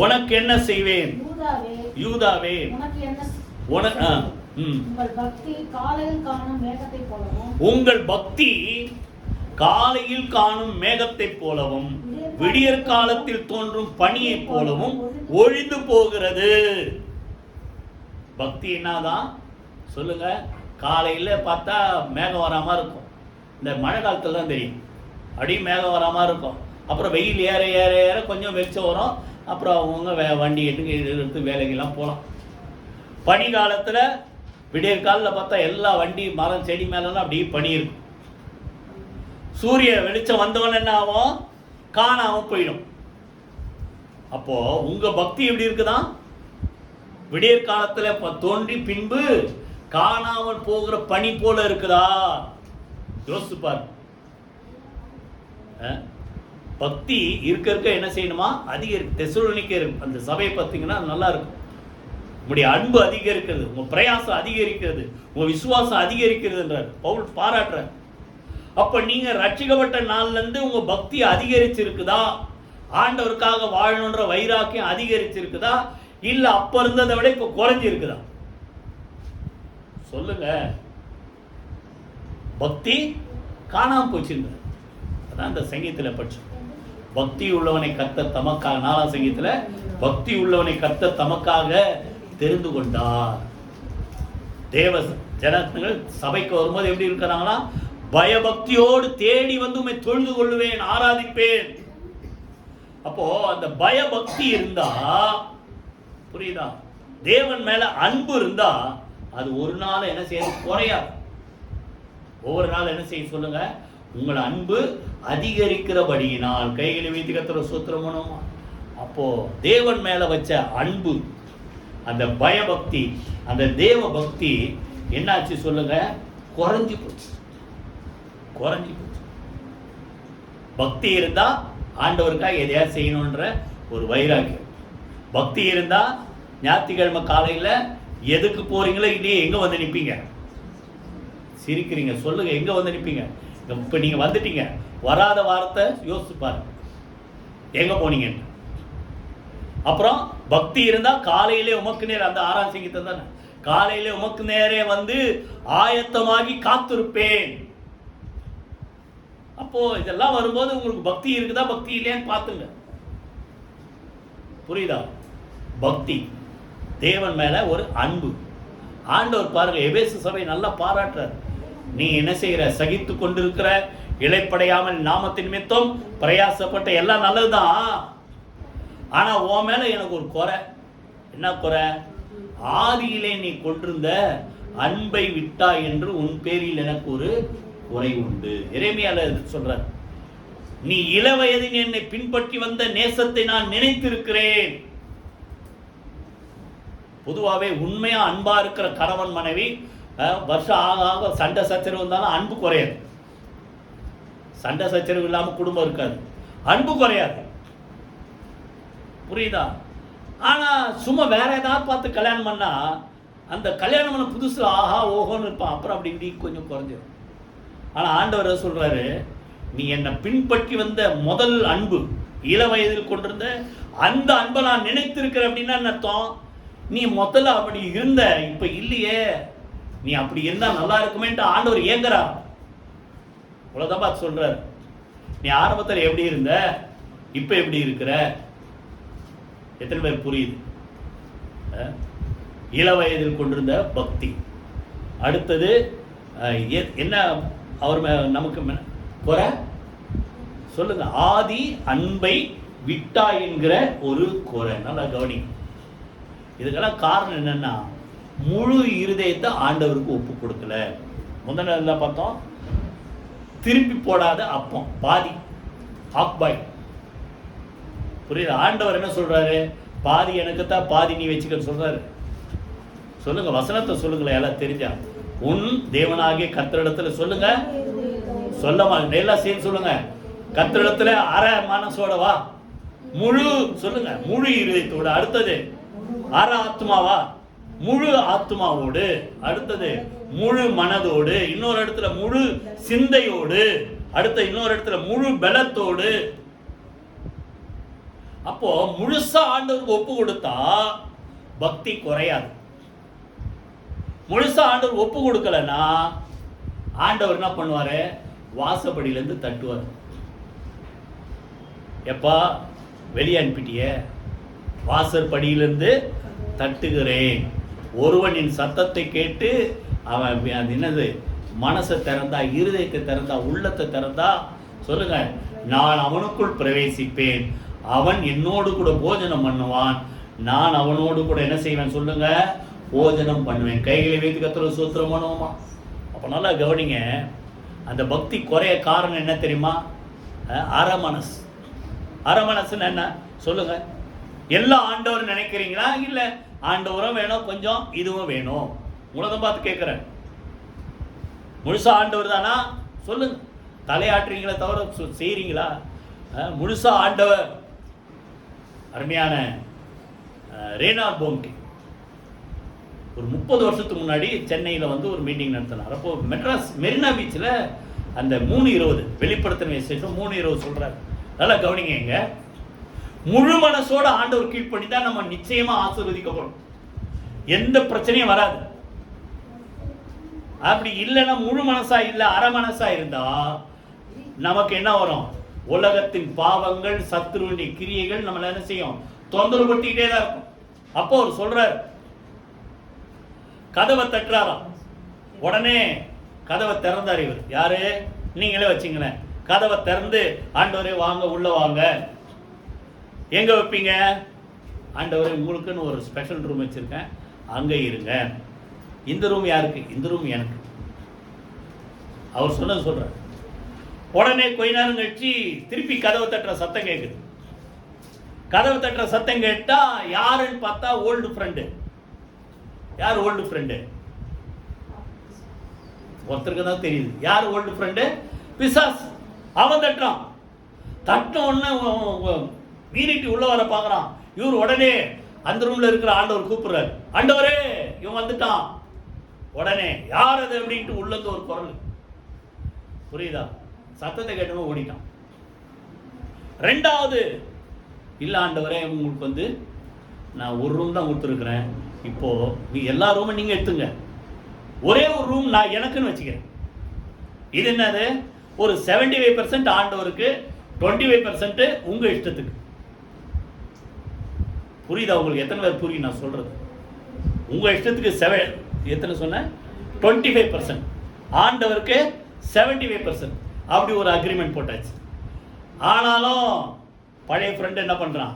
உனக்கு என்ன செய்வேன் யூதாவே, உங்கள் பக்தி காலையில் காணும் மேகத்தை போலவும் விடியற் காலத்தில் தோன்றும் பனியை போலவும் ஒழிந்து போகிறது. பக்தி என்னதான் சொல்லுங்க? காலையில் பார்த்தா மேகம் வராம இருக்கும். இந்த மழை காலத்துல தான் தெரியும், அப்படியே மேகம் வராம இருக்கும். அப்புறம் வெயில் ஏற ஏற ஏற கொஞ்சம் வெளிச்சம் வரும். அப்புறம் அவங்க வண்டி எடுத்து வேலைக்கெல்லாம் போகலாம். பனி காலத்துல விடியற் காலில் பார்த்தா எல்லா வண்டி மரம் செடி மேலாம் அப்படியே பனி இருக்கும். சூரிய வெளிச்சம் வந்தவன என்ன ஆகும்? காணாம போயிடும். அப்போ உங்க பக்தி எப்படி இருக்குதான்? விடியற் காலத்துல தோன்றி பின்பு காணாமல் போகிற பனி போல இருக்குதா? யோசிச்சு பாரு. பக்தி இருக்க என்ன செய்யணுமா? அதிகரிக்கும். தெசலோனிக்கேயர் அந்த சபையை பார்த்தீங்கன்னா நல்லா இருக்கும். உங்களுடைய அன்பு அதிகரிக்கிறது, உங்க பிரயாசம் அதிகரிக்கிறது, உங்க விசுவாசம் அதிகரிக்கிறது என்றார் பவுல் பாராட்டுறார். அப்ப நீங்க ரட்சிக்கப்பட்ட நாள்ல இருந்து உங்க பக்தி அதிகரிச்சிருக்குதா? ஆண்டவருக்காக வாழணுன்ற வைராக்கியம் அதிகரிச்சிருக்குதா? இல்ல அப்ப இருந்ததை விட இப்ப குறைஞ்சிருக்குதா? சொல்லுங்க. பக்தி காணாம போச்சுங்க. அதான் அந்த சங்கீதத்துல படிச்சோம். பக்தி உள்ளவனை கர்த்தர் தமக்காக, 4ஆம் சங்கீதத்துல, பக்தி உள்ளவனை கர்த்தர் தமக்காக தெரிந்து கொண்டார். தேவ ஜனங்கள் சபைக்கு வரும்போது எப்படி இருக்கிறாங்களா? பயபக்தியோடு தேடி வந்து உம்மை தொழுது கொள்ளுவேன், ஆராதிப்பேன். அப்போ அந்த பயபக்தி இருந்தா, புரியுதா, தேவன் மேல அன்பு இருந்தா அது ஒரு நாள் என்ன செய்ய குறையாது. ஒவ்வொரு நாள் என்ன செய்ய சொல்லுங்க? உங்கள் அன்பு அதிகரிக்கிறபடியினால் கைகளை வைத்து கர்த்தரை ஸ்தோத்திரம் பண்ணுவோமா? அப்போ தேவன் மேல வச்ச அன்பு, அந்த பயபக்தி, அந்த தேவ பக்தி என்னாச்சு சொல்லுங்க? குறைஞ்சி போச்சு. பக்தி இருந்தா ஆண்டவருக்காக எதையாவது செய்யணுன்ற ஒரு வைராக்கியம். பக்தி இருந்தா ஞாயிற்றுக்கிழமை காலையில எதுக்கு போறீங்களோ இல்லையே எங்க வந்து நிற்பீங்க? சிரிக்கிறீங்க, சொல்லுங்க, எங்க வந்து நிற்பீங்க? இப்ப நீங்க வந்துட்டீங்க, வராத வார்த்தை யோசிச்சு பாருங்க, எங்க போனீங்க? அப்புறம் பக்தி இருந்தா காலையிலே உமக்கு நேரம், அந்த 6ஆம் சங்கீதம் தானே, காலையிலே உமக்கு நேரே வந்து ஆயத்தமாகி காத்திருப்பேன். அப்போ இதெல்லாம் வரும்போது உங்களுக்கு பக்தி இருக்குதா பக்தி இல்லையான்னு பார்த்துங்க. புரியுதா? பக்தி, தேவன் மேல ஒரு அன்பு. ஆண்டவர் பாருங்க, எபேசு சபை நல்லா பாராட்டுறார். நீ என்ன செய்யற? சகித்து கொண்டிருக்கிற, இளைப்படையாமல் நாமத்தின் நிமித்தம் பிரயாசப்பட்ட, எல்லாம் நல்லதுதான். ஆனா உன் மேல எனக்கு ஒரு குறை. என்ன குறை? ஆதியிலே நீ கொண்டிருந்த அன்பை விட்டா என்று உன் பேரில் எனக்கு ஒரு குறை உண்டு. எரேமியால சொல்றார். நீ இளவயதில் என்னை பின்பற்றி வந்த நேசத்தை நான் நினைத்திருக்கிறேன். பொதுவாகவே உண்மையா அன்பா இருக்கிற கணவன் மனைவி வருஷம் ஆக ஆக சண்டை சச்சரவு இருந்தாலும் அன்பு குறையாது. சண்டை சச்சரவு இல்லாமல் குடும்பம் இருக்காது, அன்பு குறையாது. புரியுதா? ஆனா சும்மா வேற ஏதாவது பார்த்து கல்யாணம் பண்ணா அந்த கல்யாணம் பண்ண புதுசுல ஆஹா ஓஹோன்னு இருப்பான், அப்புறம் அப்படி இப்படி கொஞ்சம் குறைஞ்சிடும். ஆனா ஆண்டவர் சொல்றாரு, நீ என்னை பின்பற்றி வந்த முதல் அன்பு, இள வயதில் கொண்டிருந்த அந்த அன்பை நான் நினைத்திருக்கிறேன். அப்படின்னா அர்த்தம், நீ முதல்ல அப்படி இருந்த, இப்ப இல்லையே, நீ அப்படி இருந்தா நல்லா இருக்குமேன்ட்டு ஆண்டவர் ஏங்குறா. அவ்வளவுதான் பார்த்து சொல்றாரு. நீ ஆரம்பத்தில் எப்படி இருந்த, இப்ப எப்படி இருக்கிற? எத்தனை பேர் புரியுது? இள வயதில் கொண்டிருந்த பக்தி. அடுத்தது என்ன அவர் நமக்கு குறை சொல்லுங்க. ஆதி அன்பை விட்டா என்கிற ஒரு குறை. நல்லா கவனி. இதுக்கெல்லாம் காரணம் என்னன்னா, முழு இருதயத்தை ஆண்டவருக்கு ஒப்பு கொடுக்கல. முதல்ல பார்த்தோம், திருப்பி போடாத அப்பம், பாதி ஹாஃப் பாய். புரியுது? ஆண்டவர் என்ன சொல்றாரு? பாதி எனக்கு தான், பாதி நீ வச்சுக்க சொல்றாரு. சொல்லுங்க, வசனத்தை சொல்லுங்களேன், எல்லாம் தெரிஞ்சா. உன் தேவனாகிய கர்த்தரிடத்துல சொல்லுங்க, சொல்லமா எல்லாம் சேர்ந்து சொல்லுங்க. கர்த்தரிடத்துல அரை மனசோட வா, முழு சொல்லுங்க, முழு இருதயத்தோடு. அடுத்தது அரை ஆத்மாவா, முழு ஆத்மாவோடு. அடுத்தது முழு மனதோடு. இன்னொரு இடத்துல முழு சிந்தையோடு. அடுத்த இன்னொரு இடத்துல முழு பலத்தோடு. அப்போ முழுசா ஆண்டவருக்கு ஒப்பு கொடுத்தா பக்தி குறையாது. முழுசா ஆண்டவர் ஒப்பு கொடுக்கலன்னா ஆண்டவர் என்ன பண்ணுவாரு? வாசப்படியிலேருந்து தட்டுவார். எப்பா வெளியே அனுப்பிட்டிய, வாசற்படியிலிருந்து தட்டுகிறேன். ஒருவனின் சத்தத்தை கேட்டு அவன் என்னது மனசை திறந்தா, இருதயத்தை திறந்தா, உள்ளத்தை திறந்தா, சொல்லுங்க, நான் அவனுக்குள் பிரவேசிப்பேன், அவன் என்னோடு கூட போஜனம் பண்ணுவான், நான் அவனோடு கூட என்ன செய்வேன் சொல்லுங்க, போஜனம் பண்ணுவேன். கைகளை வைத்து கர்த்தருக்கு ஸ்தோத்திரம் பண்ணுவோமா? அப்ப நல்லா கவனிங்க. அந்த பக்தி குறைய காரணம் என்ன தெரியுமா? அரை மனசு. அரை மனசுன்னு என்ன சொல்லுங்க? எல்லாம் ஆண்டவர் நினைக்கிறீங்களா? இல்ல ஆண்டவரும் வேணும், கொஞ்சம் இதுவும் வேணும். உலகம் பார்த்து கேட்கிறேன், முழுசா ஆண்டவர் தானா சொல்லுங்க. தலையாட்டுறீங்களா தவிர செய்றீங்களா? முழுசா ஆண்டவர். அருமையான ரேனால்ட் போம்கே ஒரு 30 வருஷத்துக்கு முன்னாடி சென்னையில் வந்து ஒரு மீட்டிங் நடத்தினார். அப்போ மெட்ராஸ் மெரினா பீச்சில் அந்த 3:20 வெளிப்படுத்தின விசேஷம் 3:20 சொல்றாரு. நல்லா கவனிங்க. எங்க முழு மனசோட ஆண்டவர் கீழ் பண்ணி தான் நம்ம நிச்சயமா ஆசீர்வதிக்கப்படும். எந்த பிரச்சனையும் வராது. அப்படி இல்லைன்னா, முழு மனசா இல்ல அரை மனசா இருந்தா நமக்கு என்ன வரும்? உலகத்தின் பாவங்கள், சத்துருவின் கிரியைகள் நம்மள என்ன செய்யும்? தொந்தரவு பட்டுக்கிட்டே தான் இருக்கும். அப்போ அவர் சொல்றார், கதவை தட்டுறாராம். உடனே கதவை திறந்தார். இவர் யாரு? நீங்களே வச்சுங்களேன். கதவை திறந்து, ஆண்டவரே வாங்க, உள்ள வாங்க. எங்க வைப்பீங்க? ஆண்டவரே உங்களுக்குன்னு ஒரு ஸ்பெஷல் ரூம் வச்சிருக்கேன், அங்க இருங்க. இந்த ரூம் யாருக்கு? இந்த ரூம் எனக்கு. அவர் சொன்னது சொல்ற. உடனே கொஞ்ச நேரம் கழிச்சு திருப்பி கதவை தட்டுற சத்தம் கேட்குது. கதவை தட்டுற சத்தம் கேட்டா யாருன்னு பார்த்தா ஓல்டு ஃப்ரெண்டு. யார் ஓல்டு ஃப்ரெண்டு? ஒருத்தருக்கு தான் தெரியுது. யார் ஓல்டு ஃப்ரெண்டு? பிசாஸ். அவன் தட்டுறான். தட்ட உடனே மீறிட்டு உள்ள வர பார்க்குறான். இவர் உடனே அந்த ரூம்ல இருக்கிற ஆண்டவர் கூப்பிடுறாரு, ஆண்டவரே இவன் வந்துட்டான். உடனே யார் அது அப்படின்ட்டு உள்ளது ஒரு குரல். புரியுதா? சத்தத்தை கேட்டவன் ஓடிட்டான். ரெண்டாவது, இல்ல ஆண்டவரே உங்களுக்கு வந்து நான் ஒரு ரூம் தான் கொடுத்துருக்கிறேன், இப்போ நீ எல்லா ரூமும் நீங்க எடுத்துங்க, ஒரே ஒரு ரூம் நான் எனக்குன்னு வச்சுக்கிறேன். இது என்னது? ஒரு 75% ஆண்டவருக்கு, 25% உங்க இஷ்டத்துக்கு. புரியுதா உங்களுக்கு? எத்தனை பேர் புரியும் நான் சொல்றது? உங்க இஷ்டத்துக்கு எத்தனை சொன்ன? 25%, ஆண்டவருக்கு 75%. அப்படி ஒரு அக்ரிமெண்ட் போட்டாச்சு. ஆனாலும் பழைய ஃப்ரெண்ட் என்ன பண்றான்?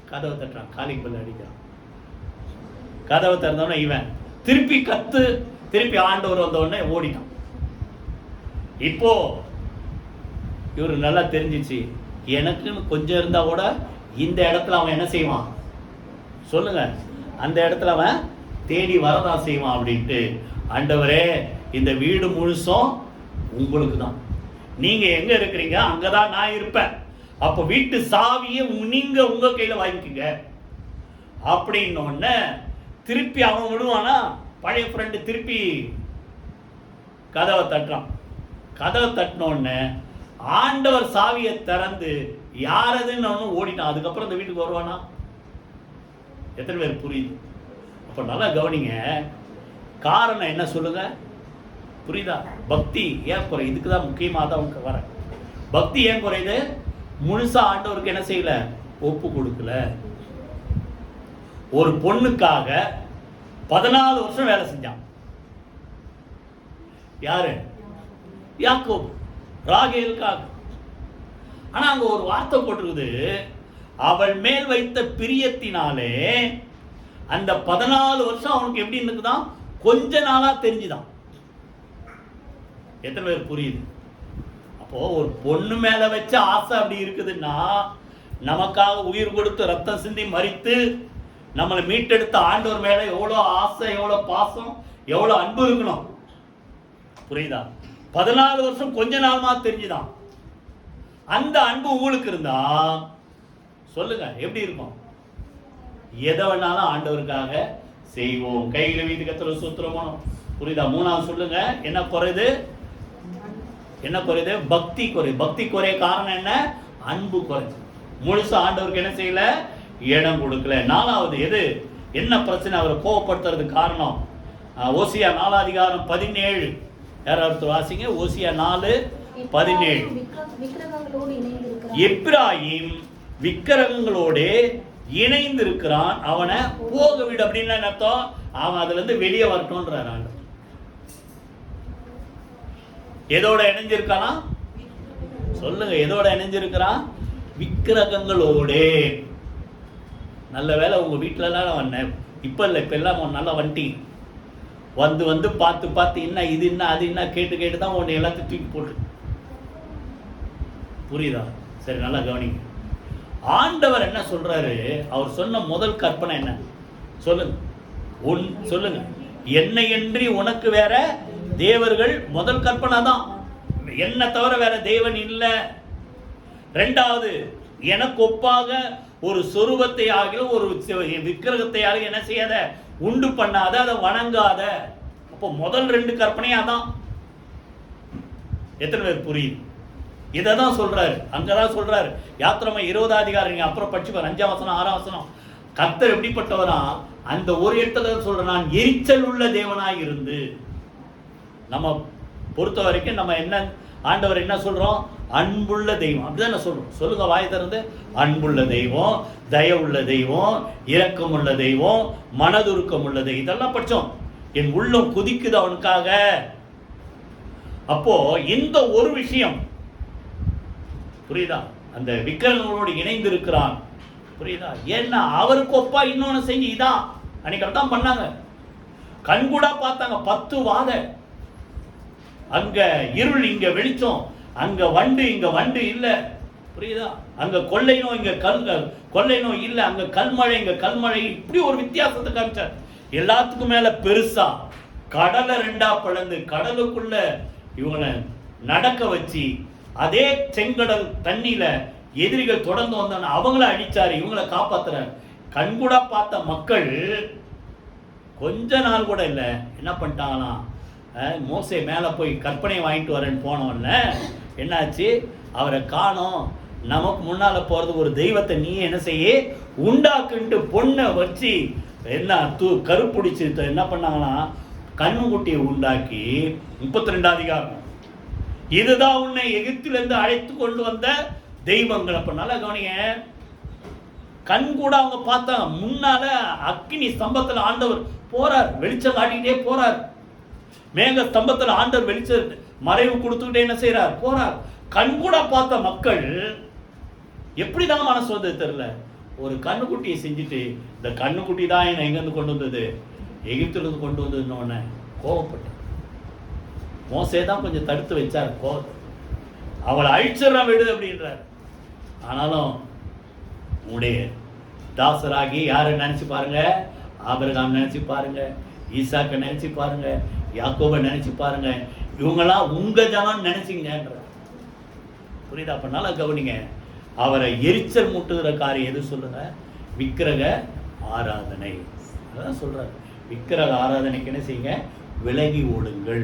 கதவை தட்டுறான், காலிங் பெல் அடிக்கிறான். கதவை திறந்தவொடனே இவன் திருப்பி ஆண்டவர் வந்த உடனே ஓடிட்டான். இப்போ இவரு நல்லா தெரிஞ்சிச்சு, எனக்குன்னு கொஞ்சம் இருந்தா கூட இந்த இடத்துல அவன் என்ன செய்வான் சொல்லுங்க, அந்த இடத்துல அவன் தேடி வரதான் செய்வான் அப்படின்ட்டு, ஆண்டவரே இந்த வீடு முழுசும் உங்களுக்கு தான், நீங்க எங்க இருக்கிறீங்க அங்கதான் நான் இருப்பேன், அப்ப வீட்டு சாவியை நீங்க உங்க கையில வாங்கிக்கங்க அப்படின்னோடனே திருப்பி அவன் விடுவானா, பழைய ஃப்ரெண்டு திருப்பி கதவை தட்டுறான். கதவை தட்டினோடனே ஆண்டவர் சாவியை திறந்து யாரதுன்னு அவனும் ஓடிட்டான். அதுக்கப்புறம் இந்த வீட்டுக்கு வருவானா? எத்தனை பேர் புரியுது? அப்ப நல்லா கவனிங்க, காரணம் என்ன சொல்லுங்க, புரியுதா? பக்தி ஏன் குறை? இதுக்கு தான் முக்கியமாக தான் வர பக்தி ஏன் குறையுது? முழுசா ஆண்டவருக்கு என்ன செய்யல, ஒப்பு கொடுக்கல. ஒரு பொண்ணுக்காக 14 வருஷம் வேலை செஞ்சான். யாரு? யாக்கோபு, ராகேலுக்காக. ஆனா அங்க ஒரு வார்த்தை போட்டிருக்குது, அவள் மேல் வைத்த பிரியத்தினாலே அந்த 14 வருஷம் அவனுக்கு எப்படி இருக்குதான், கொஞ்ச நாளா தெரிஞ்சுதான். எத்தனை பேர் புரியுது? அப்போ ஒரு பொண்ணு மேல வச்ச ஆசை அப்படி இருக்குதுன்னா, நமக்காக உயிர் கொடுத்து ரத்தம் சிந்தி மரித்து நம்மளை மீட்டெடுத்த ஆண்டவர் மேல எவ்வளவு ஆசை, எவ்வளவு பாசம், எவ்வளவு அன்பு இருக்கணும். புரியுதா? 14 வருஷம் கொஞ்ச நாள்மா தெரிஞ்சுதான். அந்த அன்பு உங்களுக்கு இருந்தா சொல்லுங்க எப்படி இருக்கும்? எதை வேணாலும் ஆண்டவருக்காக செய்வோம். கையில வீட்டு கத்துல சூத்திரமோ. புரியுதா? மூணாவது சொல்லுங்க, என்ன குறையுது? என்ன குறையுது? பக்தி குறை. பக்தி குறைய காரணம் என்ன? அன்பு குறை. முழுசா ஆண்டவருக்கு என்ன செய்யல, இடம் கொடுக்கல. நாலாவது எது, என்ன பிரச்சனை அவரை கோவப்படுத்துறதுக்கு காரணம்? ஓசியா 4:17 யாராவது வாசிங்க. ஓசியா 4:17. எப்பிராயீம் விக்கிரகங்களோடு இணைந்திருக்கிறான், அவனை போக விடு அப்படின்னு அர்த்தம். அவன் அதுல இருந்து வெளியே வரட்டும்ன்றான். எதோட இணைஞ்சிருக்கானா சொல்லுங்க, எதோட இணைஞ்சிருக்கிறான்? விக்கிரகங்களோட. நல்ல வேலை உங்க வீட்டுல எல்லாம் வந்தேன், இப்ப இல்ல, இப்ப எல்லாம் நல்லா வண்டி வந்து வந்து பார்த்து பார்த்து என்ன இது என்ன அது என்ன கேட்டு கேட்டு தான் உன்னை எல்லாத்தையும் தூக்கி போட்டு. புரியுதா? சரி, நல்லா கவனிங்க. ஆண்டவர் என்ன சொல்றாரு? அவர் சொன்ன முதல் கற்பனை என்ன சொல்லுங்க? சொல்லுங்க, என்னையன்றி உனக்கு வேற தேவர்கள். முதல் கற்பனை தான், என்ன தவிர வேற தேவன் இல்லை. ரெண்டாவது, எனக்கு ஒப்பாக ஒரு சொரூபத்தை ஆகிலும் ஒரு விக்கிரகத்தை ஆகிலும் என்ன செய்யாத, உண்டு பண்ணாத, அதை வணங்காத. அப்போ முதல் 2 கற்பனையா தான். எத்தனை பேர் புரியுது? இதை தான் சொல்றாரு, அங்கதான் சொல்றாரு. யாத்திராம 20 அதிகாரம் நீங்க அப்புறம் படிச்சுப்பார், 5ஆம் வசனம் 6ஆம் வசனம். கர்த்தர் எப்படிப்பட்டவரா? அந்த ஒரு இடத்துல சொல்ற, நான் எரிச்சல் உள்ள தேவனாய் இருந்து. நம்ம பொறுத்த வரைக்கும் நம்ம என்ன, ஆண்டவர் என்ன சொல்றோம்? அன்புள்ள தெய்வம். அப்படிதான் சொல்றோம். சொல்லுங்க வாய் திறந்து, அன்புள்ள தெய்வம், தயவுள்ள தெய்வம், இரக்கம் உள்ள தெய்வம், மனதுருக்கம் உள்ள தெய்வம். இதெல்லாம் படிச்சோம். என் உள்ளம் குதிக்குது அவனுக்காக. அப்போ இந்த ஒரு விஷயம் புரியுதா? அந்த விக்கிரகங்களோடு இணைந்து இருக்கிறான். புரியுதா? ஏன்னா அவருக்கு ஒப்பா இன்னொன்னு செஞ்சு இதான் அன்னைக்கு தான் பண்ணாங்க. கண்கூடா பார்த்தாங்க 10 வாத. அங்க இருள், இங்க வெளிச்சம், அங்க வண்டு, இங்க வண்டு இல்ல. புரியுதா? அங்க கொள்ளை நோய், இங்க கொள்ளை நோய் இல்ல. அங்க கல்மழை, இங்க கல்மழை. இப்படி ஒரு வித்தியாசத்தை காமிச்சார். எல்லாத்துக்கும் மேல பெருசா கடலை 2ஆ பிளந்து கடலுக்குள்ள இவங்களை நடக்க வச்சு, அதே செங்கடல் தண்ணியில எதிரிகள் தொடர்ந்து வந்தாங்க, அவங்கள அடிச்சாரு, இவங்களை காப்பாத்துறாரு. கண்கூடா பார்த்த மக்கள் கொஞ்ச நாள் கூட இல்லை, என்ன பண்ணிட்டாங்களாம், மோசே மேலே போய் கற்பனை வாங்கிட்டு வரேன்னு போனோம்ல, என்னாச்சு? அவரை காணோம், நமக்கு முன்னால போறது ஒரு தெய்வத்தை நீ என்ன செய்ய உண்டாக்குன்ட்டு பொண்ணை வச்சு என்ன கருப்பிடிச்சு என்ன பண்ணாங்கன்னா கண்ணுக்குட்டியை உண்டாக்கி 32 அதிகாரம், இதுதான் உன்னை எகிப்திலிருந்து அழைத்து கொண்டு வந்த தெய்வங்கள். அப்ப நல்லா கவனிங்க, கண் கூட அவங்க பார்த்தாங்க. முன்னால அக்கினி ஸ்தம்பத்துல ஆண்டவர் போறார், வெளிச்சம் காட்டிக்கிட்டே போறார். மேக ஸ்தம்பத்துல ஆண்டவர் வெளிச்ச மறைவு கொடுத்துக்கிட்டே என்ன செய்யறார், போறார். கண் கூட பார்த்த மக்கள் எப்படிதான் மனசு வந்தது தெரியல. ஒரு கண்ணுக்குட்டியை செஞ்சுட்டு, இந்த கண்ணுக்குட்டி தான் என்ன எங்கிருந்து கொண்டு வந்தது, எகிப்துல இருந்து கொண்டு வந்ததுன்னு கோவப்பட்ட மோசே தான் கொஞ்சம் தடுத்து வச்சார் கோவத்தை. அவளை அழிச்சிடறா விடு அப்படின்றார். ஆனாலும் உடைய தாசராகி யாரை நினைச்சு பாருங்க, ஆபிரகாம் நினைச்சு பாருங்க, ஈசாக்கை நினைச்சு பாருங்க, யாக்கோபை நினைச்சு பாருங்க, இவங்கெல்லாம் உங்க ஜனம் நினைச்சிங்கன்ற. புரியுதா? அப்ப நல்லா கவனிங்க. அவரை எரிச்சல் மூட்டுகிற காரியம் எது சொல்லுங்க? விக்கிரக ஆராதனை. அதான் சொல்றாரு, விக்கிரக ஆராதனைக்கு என்ன செய்யுங்க? விலகி ஓடுங்கள்.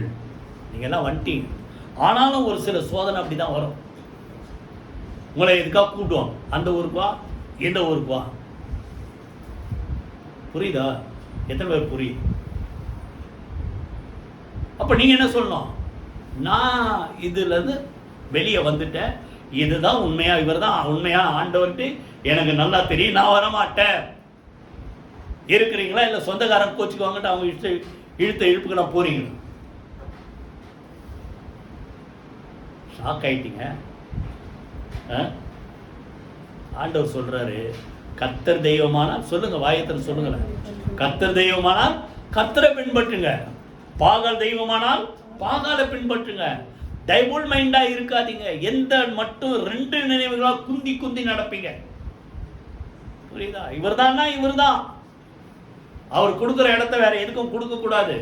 நீங்க எல்லாம் வந்துட்டீங்க. ஆனாலும் ஒரு சில சோதனை அப்படிதான் வரும். உங்களை எதுக்காக கூப்பிடுவாங்க, அந்த ஊருக்கு வா, இந்த ஊருக்கு வா. புரியுதா? எத்தனை பேர் புரியுது? அப்ப நீங்க என்ன சொல்லணும்? நான் இதுல இருந்து வெளியே வந்துட்டேன், இதுதான் உண்மையா, இவர் தான் உண்மையா ஆண்டவர்ட்டு எனக்கு நல்லா தெரியும், நான் வரமாட்டேன். இருக்கிறீங்களா? இல்லை சொந்தக்காரன் கோச்சுக்குவாங்கட்டு அவங்க இழுத்த இழுப்புக்கு நான் போறீங்களா? ஷாக் ஆயிட்டீங்க. ஆண்டவர் சொல்றாரு, கர்த்தர் தெய்வமானால் சொல்லுங்க, வாயத்தில் சொல்லுங்களேன், கர்த்தர் தெய்வமானால் கர்த்தரை பின்பற்றுங்க, பாகால் தெய்வமானால் பாகாலை பின்பற்றுங்க. டைபுள் மைண்டா இருக்காதீங்க. எந்த மட்டும் ரெண்டு நினைவுகளா குந்தி குந்தி நடப்பீங்க. புரியுதா? இவர் தான்னா இவர் தான். அவர் கொடுக்குற இடத்த வேற எதுக்கும் கொடுக்க கூடாது.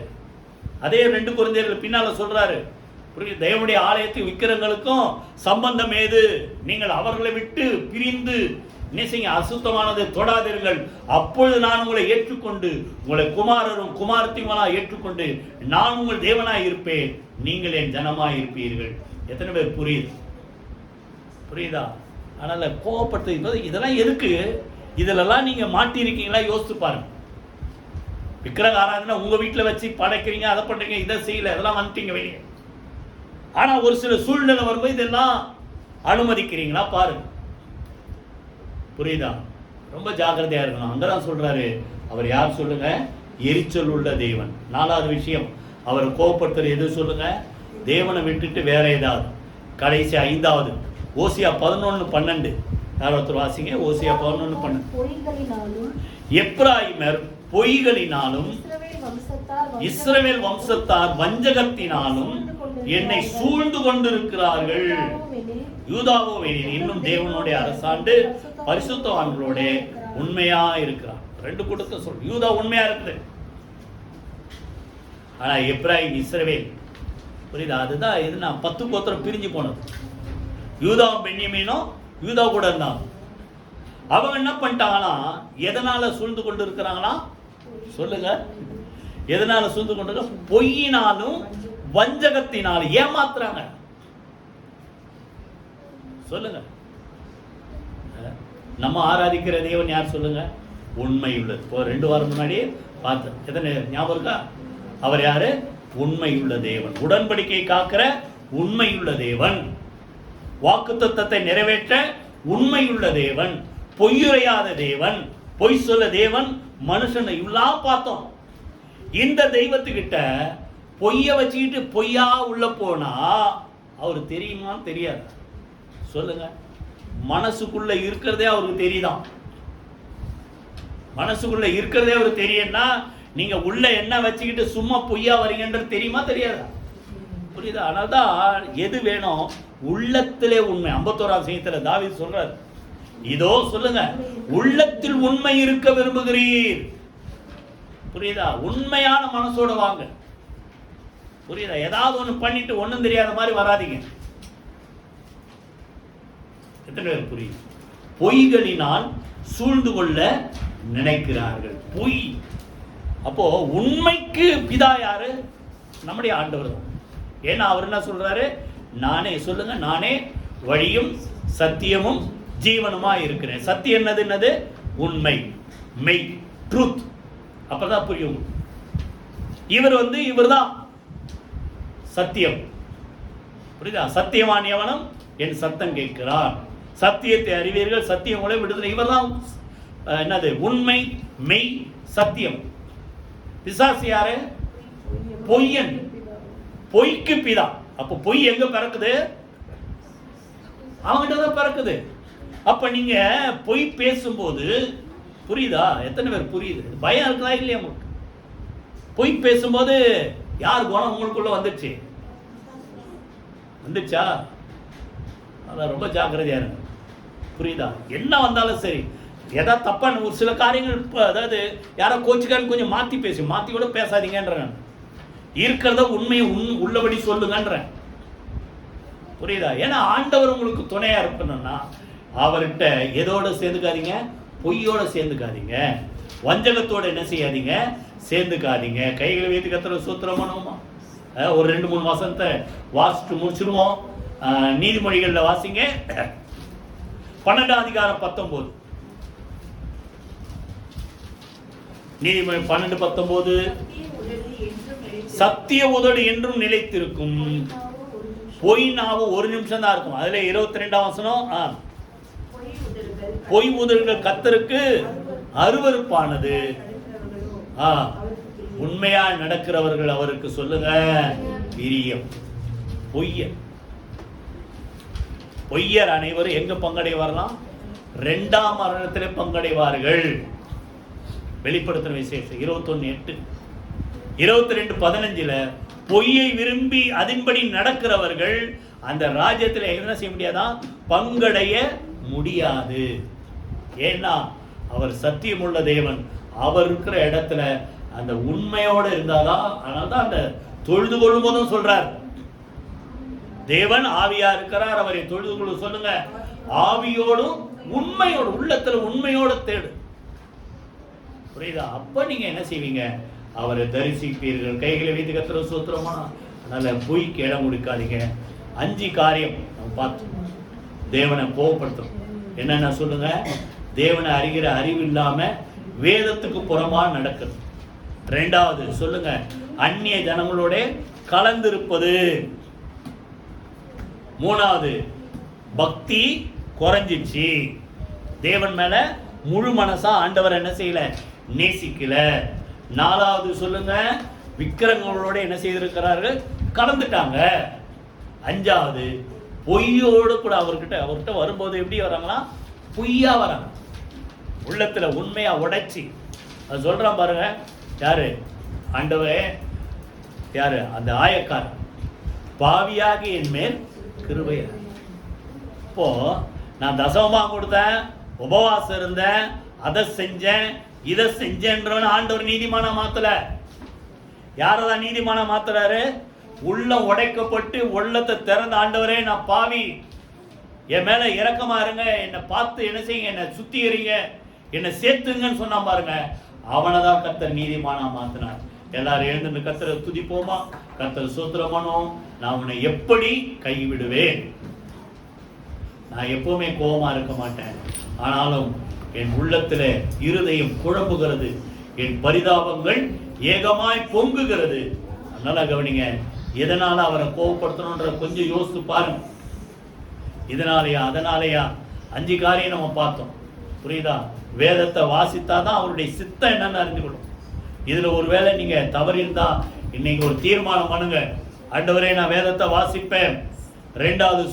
அதே 2 கொரிந்தியர்கள் பின்னால சொல்றாரு, புரியுது? தேவனுடைய ஆலயத்து விக்கிரங்களுக்கும் சம்பந்தம் ஏது? நீங்கள் அவர்களை விட்டு பிரிந்து நினைச்சீங்க, அசுத்தமானதை தொடாதீர்கள், அப்பொழுது நான் உங்களை ஏற்றுக்கொண்டு உங்களை குமாரரும் குமாரத்தியுமா ஏற்றுக்கொண்டு நான் உங்கள் தேவனாய் இருப்பேன், நீங்கள் என் ஜனமாய் இருப்பீர்கள். எத்தனை பேர் புரியுது? புரியுதா? அதனால கோபப்பட்டு இதெல்லாம் எதுக்கு? இதிலெல்லாம் நீங்க மாட்டி இருக்கீங்களா? யோசித்து பாருங்க. விக்கிரக ஆராதனை உங்க வீட்டில் வச்சு படைக்கிறீங்க, அதை பண்றீங்க, இதை செய்யல, அதெல்லாம் வந்துட்டீங்க வெளியே. ஆனா ஒரு சில சூழ்நிலை வரும்போது இதெல்லாம் அனுமதிக்கிறீங்களா பாருங்க. புரியுதா? ரொம்ப ஜாக்கிரதையா இருக்கணும். அங்கதான் சொல்றாரு, அவர் யார் சொல்லுங்க? எரிச்சல் உள்ள தேவன். 4வது விஷயம், அவரை கோபப்படுத்துற எது சொல்லுங்க? தேவனை விட்டுட்டு வேற ஏதாவது. கடைசி 5வது, ஓசியா 11:12. யாராவது வாசிங்க, ஓசியா 11:12. எப்ராயிமர் பொய்களினாலும் இஸ்ரவேல் வம்சத்தார் வஞ்சகத்தினாலும் என்னை சூழ்ந்து கொண்டிருக்கிறார்கள். யூதாவோவெனில் இன்னும் தேவனுடைய அரசாண்டு பரிசுத்தவான்களோட உண்மையா இருக்கிறார். 2 கூட்டத்தை சொல். யூதா உண்மையா இருக்குது, ஆனா எப்ராயிம் இஸ்ரவேல், புரியுதா? அதுதான் இது, நான் 10 கோத்திரம் பிரிஞ்சு போனது. யூதாவும் பென்யமீனும் யூதா கூட இருந்தாங்க. அவங்க என்ன பண்ணிட்டாங்கன்னா, எதனால சூழ்ந்து கொண்டு இருக்கிறாங்களா சொல்லுங்க? எதனால சூழ்ந்து கொண்டு? பொய்யினாலும் வஞ்சகத்தினாலும் ஏமாத்துறாங்க. சொல்லுங்க. நம்ம ஆராதிக்கிற தேவன் யார் சொல்லுங்க? உண்மை உள்ளது. 2 வாரம் முன்னாடி பார்த்தேன். எத்தனை ஞாபகம் இருக்கா? அவர் யாரு? உண்மை உள்ள தேவன், உடன்படிக்கை காக்கிற உண்மை உள்ள தேவன், வாக்குத்தத்தத்தை நிறைவேற்ற உண்மை உள்ள தேவன், பொய்யுரையாத தேவன், பொய் சொல்ல தேவன் மனுஷனை இவ்வளவு பார்த்தோம். இந்த தெய்வத்துக்கிட்ட பொய்ய வச்சுக்கிட்டு பொய்யா உள்ள போனா அவரு தெரியுமா? தெரியாது. சொல்லுங்க. மனசுக்குள்ள இருக்கிறதே அவருக்கு தெரியுதான். மனசுக்குள்ள இருக்கிறதே அவருக்கு தெரியும்னா நீங்க உள்ள என்ன வச்சுக்கிட்டு சும்மா பொய்யா வரீங்கன்றது தெரியுமா? தெரியாதா? புரியுதா? அதனால்தான் எது வேணும்? உள்ளத்திலே உண்மை. 51ஆம் சங்கீதத்துல தாவீது சொல்றார், இதோ சொல்லுங்க, உள்ளத்தில் உண்மை இருக்க விரும்புகிறீர். புரியுதா? உண்மையான மனசோட வாங்க. புரியுதா? ஏதாவது ஒண்ணு பண்ணிட்டு ஒண்ணும் தெரியாத மாதிரி வராதீங்க. எத்தனை பேர் புரியுது? பொய்களினால் சூழ்ந்து கொள்ள நினைக்கிறார்கள். பொய். அப்போ உண்மைக்கு பிதா யாரு? நம்முடைய ஆண்டவர் தான். ஏன்னா அவர் என்ன சொல்றாரு? நானே, சொல்லுங்க, நானே வழியும் சத்தியமும் ஜீவனுமா இருக்கிறேன். சத்தியம் என்னது? உண்மை, மெய், ட்ரூத். அப்பதான் புரியும். இவர் தான் சத்தியம். புரியுதா? சத்தியவான் எவனும் என் சத்தம் கேட்கிறான், சத்தியத்தை அறிவீர்கள், சத்தியம் உங்களை விடுதலை. இவர் தான் என்னது? உண்மை, மெய், சத்தியம். பிசாசு யாரு? பொய்யன், பொய்க்கு பிதா. அப்ப பொய் எங்க பிறக்குது? அவங்கிட்ட தான் பிறக்குது. அப்ப நீங்க பொய் பேசும்போது, புரியுதா? எத்தனை பேர் புரியுது? பயம் இருக்குதா இல்லையா உங்களுக்கு? பொய் பேசும்போது யார் குணம் உங்களுக்குள்ள வந்துருச்சா? அதான் ரொம்ப ஜாக்கிரதையா இருங்க. புரியுதா? என்ன வந்தாலும் சரி, ஏதாவது தப்பான ஒரு சில காரியங்கள் இப்போ அதாவது யாரோ கோச்சுக்கான்னு கொஞ்சம் மாற்றி மாற்றி கூட பேசாதீங்கன்றேன். இருக்கிறத உண்மையை உள்ளபடி சொல்லுங்கன்றேன். புரியுதா? ஏன்னா ஆண்டவர் உங்களுக்கு துணையா இருக்கணும்னா அவர்கிட்ட எதோட சேர்ந்துக்காதீங்க, பொய்யோட சேர்ந்துக்காதீங்க, வஞ்சகத்தோட என்ன செய்யாதீங்க, சேர்ந்துக்காதீங்க. கைகளை வைத்து கத்துற சூத்திரம் பண்ணுவோமா? ஒரு 2-3 வசனத்தை வாசிட்டு முடிச்சிருவோம். நீதிமொழிகள்ல வாசிங்க 12ஆம் அதிகாரம் 19. நீதிமொழி 12:19. சத்திய உதடு என்றும் நிலைத்திருக்கும், பொய் நாவு ஒரு நிமிஷம் தான் இருக்கும். அதுல 22ஆம் வசனம், பொய் உதடுகள் கர்த்தருக்கு அருவருப்பானது, உண்மையா நடக்கிறவர்கள் அவருக்கு சொல்லுங்க பிரியம். பொய்யர் அனைவரும் எங்க பங்கடைவாரலாம்? 2ஆம் மரணத்திலே பங்கடைவார்கள். வெளிப்படுத்தின விசேஷம் 21:8. 22:15 பொய்யை விரும்பி அதன்படி நடக்கிறவர்கள் அந்த ராஜ்யத்தில் என்ன செய்ய முடியாதான்? பங்கடைய முடியாது. ஏன்னா அவர் சத்தியமுள்ள தேவன். அவர் இருக்கிற இடத்துல அந்த உண்மையோட இருந்தாதான். அதனால்தான் அந்த தொழுது கொள்ளும் போதும் சொல்றார், தேவன் ஆவியா இருக்கிறார், அவரை தொழுது கொள்ள சொல்லுங்க. ஆவியோடும் உண்மையோடு, உள்ளத்துல உண்மையோட தேடு. புரியுதா? அப்ப நீங்க என்ன செய்வீங்க? அவரை தரிசிப்பீர்கள். கைகளை வைத்து கத்துற சூத்திரமா. அதனால பொய்க்கு இடம் கொடுக்காதீங்க. 5 காரியம் நம்ம பார்த்தோம் தேவனை கோபப்படுத்தும். என்னென்ன சொல்லுங்க? தேவனை அறிகிற அறிவு இல்லாம வேதத்துக்கு புறமா நடக்குது. 2வது சொல்லுங்க, அந்நிய ஜனங்களோட கலந்திருப்பது. 3வது பக்தி குறைஞ்சிச்சு, தேவன் மேல முழு மனசா ஆண்டவர் என்ன செய்யல, நேசிக்கல. 4வது சொல்லுங்க, விக்கிரங்களோட என்ன செய்திருக்கிறார்கள், கலந்துட்டாங்க. 5வது பொய்யோடு கூட அவர்கிட்ட வரும்போது எப்படி வராங்களா? பொய்யா வராங்க. உள்ளத்துல உண்மையா உடைச்சி அது சொல்றான் பாருங்க. யாரு? ஆண்டவரே, யாரு? அந்த ஆயக்காரன், பாவியாகி என் மேல் கிருபை. இப்போ நான் தசமமா கொடுத்தேன், உபவாசம் இருந்தேன், அதை செஞ்சேன், இதை செஞ்சேன்றவன் ஆண்டவர் நீதிமானா மாத்தல. யாரதான் நீதிமானா மாத்துறாரு? உள்ளம் உடைக்கப்பட்டு உள்ளத்தை திறந்த ஆண்டவரே நான் பாவி, என் மேல இரக்கமா இருங்க, என்னை பார்த்து என்ன செய்யுங்க, என்னை சுத்திகரிங்க, என்னை சேர்த்துங்கன்னு சொன்னா பாருங்க, அவனைதான் கர்த்தர் நீதிமானா மாத்தினார். எல்லாரும் எழுந்து கர்த்தரை துதிப்போமா? கர்த்தர் சோத்திரமானோ. நான் உன்னை எப்படி கைவிடுவேன்? நான் எப்பவுமே கோபமா இருக்க மாட்டேன், ஆனாலும் என் உள்ளத்துல இருதயம் குழம்புகிறது, என் பரிதாபங்கள் ஏகமாய் பொங்குகிறது. அதனால கவனிங்க, எதனால அவரை கோபப்படுத்தணும்ன்ற கொஞ்சம் யோசித்து பாருங்க. இதனாலயா அதனாலயா? 5 காரியம் நம்ம பார்த்தோம். புரியுதா? வேதத்தை வாசித்தாதான் அவருடைய சித்தம் என்னன்னு அறிந்துக்கணும். இதுல ஒருவேளை நீங்க தவறிருந்தா இன்னைக்கு ஒரு தீர்மானம் பண்ணுங்க, ஆண்டவரே நான் வேதத்தை வாசிப்பேன். 2வது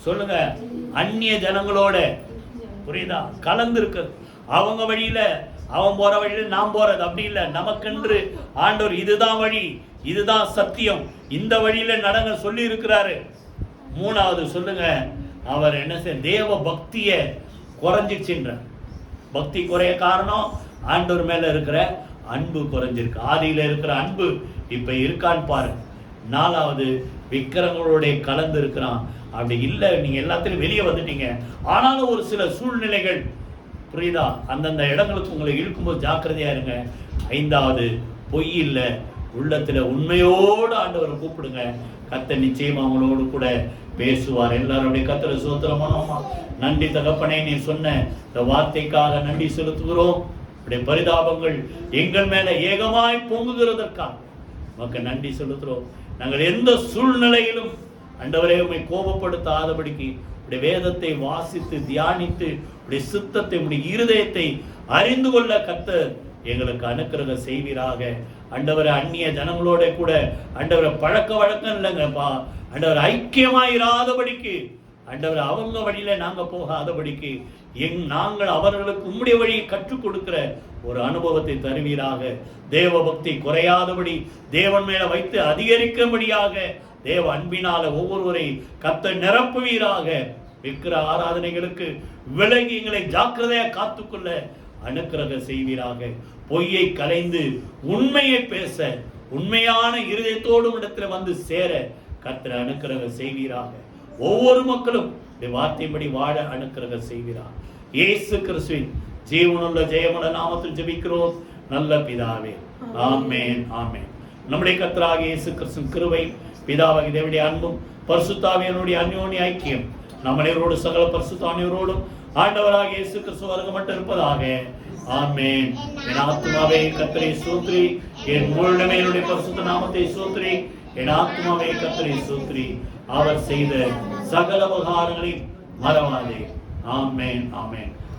சொல்லுங்க அந்நிய ஜனங்களோட, புரியுதா, கலந்து இருக்கு. அவங்க வழியில அவன் போற வழியில நாம் போறது அப்படி இல்லை. நமக்கென்று ஆண்டவர் இதுதான் வழி, இதுதான் சத்தியம், இந்த வழியில நடங்க சொல்லி இருக்கிறாரு. 3வது சொல்லுங்க, அவர் என்ன செய்ய, தேவ பக்திய குறைஞ்சிச்சுன்ற. பக்தி குறைய காரணம் ஆண்டவர் மேல இருக்கிற அன்பு குறைஞ்சிருக்கு. ஆதியில இருக்கிற அன்பு இப்ப இருக்கான்னு பாரு. 4வது விக்கிரங்களோட கலந்து இருக்கிறான். அப்படி இல்லை, நீங்க எல்லாத்திலும் வெளியே வந்துட்டீங்க, ஆனாலும் ஒரு சில சூழ்நிலைகள், புரியுதா, அந்தந்த இடங்களுக்கு உங்களை இழுக்கும்போது ஜாக்கிரதையா இருங்க. 5வது பொய் இல்லை, உள்ளத்துல உண்மையோடு ஆண்டவரை கூப்பிடுங்க, கர்த்தர் நிச்சயமா அவங்களோடு கூட பேசுவார். எல்லாருடைய கர்த்தரை சோத்திரமானோமா. நன்றி தகப்பனே, நீ சொன்ன இந்த வார்த்தைக்காக நன்றி செலுத்துகிறோம். இப்படி பரிதாபங்கள் எங்கள் மேல ஏகமாய் பொங்குகிறதற்காக நமக்கு நன்றி செலுத்துகிறோம். நாங்கள் எந்த சூழ்நிலையிலும் ஆண்டவரே உம்மை கோபப்படுத்தாதபடிக்கு உடைய வேதத்தை வாசித்து தியானித்து உடைய சித்தத்தை உடைய இருதயத்தை அறிந்து கொள்ள கர்த்தர் எங்களுக்கு அனுக்கிரகம் செய்வீராக. ஆண்டவரை அந்நிய ஜனங்களோட கூட ஆண்டவரை பழக்க வழக்கம் இல்லைங்கப்பா, ஆண்டவர் ஐக்கியமாயிராதபடிக்கு, ஆண்டவர் அவங்க வழியில நாங்க போகாதபடிக்கு நாங்கள் அவர்களுக்கு உம்முடைய வழியை கற்றுக் கொடுக்கிற ஒரு அனுபவத்தை தருவீராக. தேவ பக்தி குறையாதபடி தேவன் மேல வைத்து அதிகரிக்கும்படியாக தேவ அன்பினால ஒவ்வொருவரை கர்த்தர் நிரப்புவீராக. விக்கிர ஆராதனைகளுக்கு விலகி எங்களை ஜாக்கிரதையா காத்துக்கொள்ள அனுக்கிரகம் செய்வீராக. பொய்யை கலைந்து உண்மையை பேச, உண்மையான இருதயத்தோடும் இடத்துல வந்து சேர கர்த்தர் அனுக்கிரகம் செய்வீராக. ஒவ்வொரு மக்களும் இந்த வார்த்தையின்படி வாழ அனுக்கிரகம் செய்வீராக. இயேசு கிறிஸ்துவின் ஜீவனுள்ள ஜெயமுள்ள நாமத்தில் ஜெபிக்கிறோம் நல்ல பிதாவே. ஆமென், ஆமென். நம்முடைய கர்த்தராகிய இயேசு கிறிஸ்துவின் கிருபை, பிதாவாகிய தேவனுடைய அன்பும் பரிசுத்தாவியனுடைய அந்யோன்ய ஐக்கியம் நம் அனைவரோடு சகல பரிசுத்த அனைவரோடும் ஆண்டவராகிய இயேசு கிறிஸ்து வருக மட்டும் இருப்பதாக. ஆமென். என் ஆத்துமாவே கர்த்தரை ஸ்தோத்திரி, என் முழுமே என்னுடைய பரிசுத்த நாமத்தை ஸ்தோத்திரி. என் ஆத்துமாவே கர்த்தரை ஸ்தோத்திரி, அவர் செய்த சகல உபகாரங்களை மறவாதே. ஆமென், ஆமென்.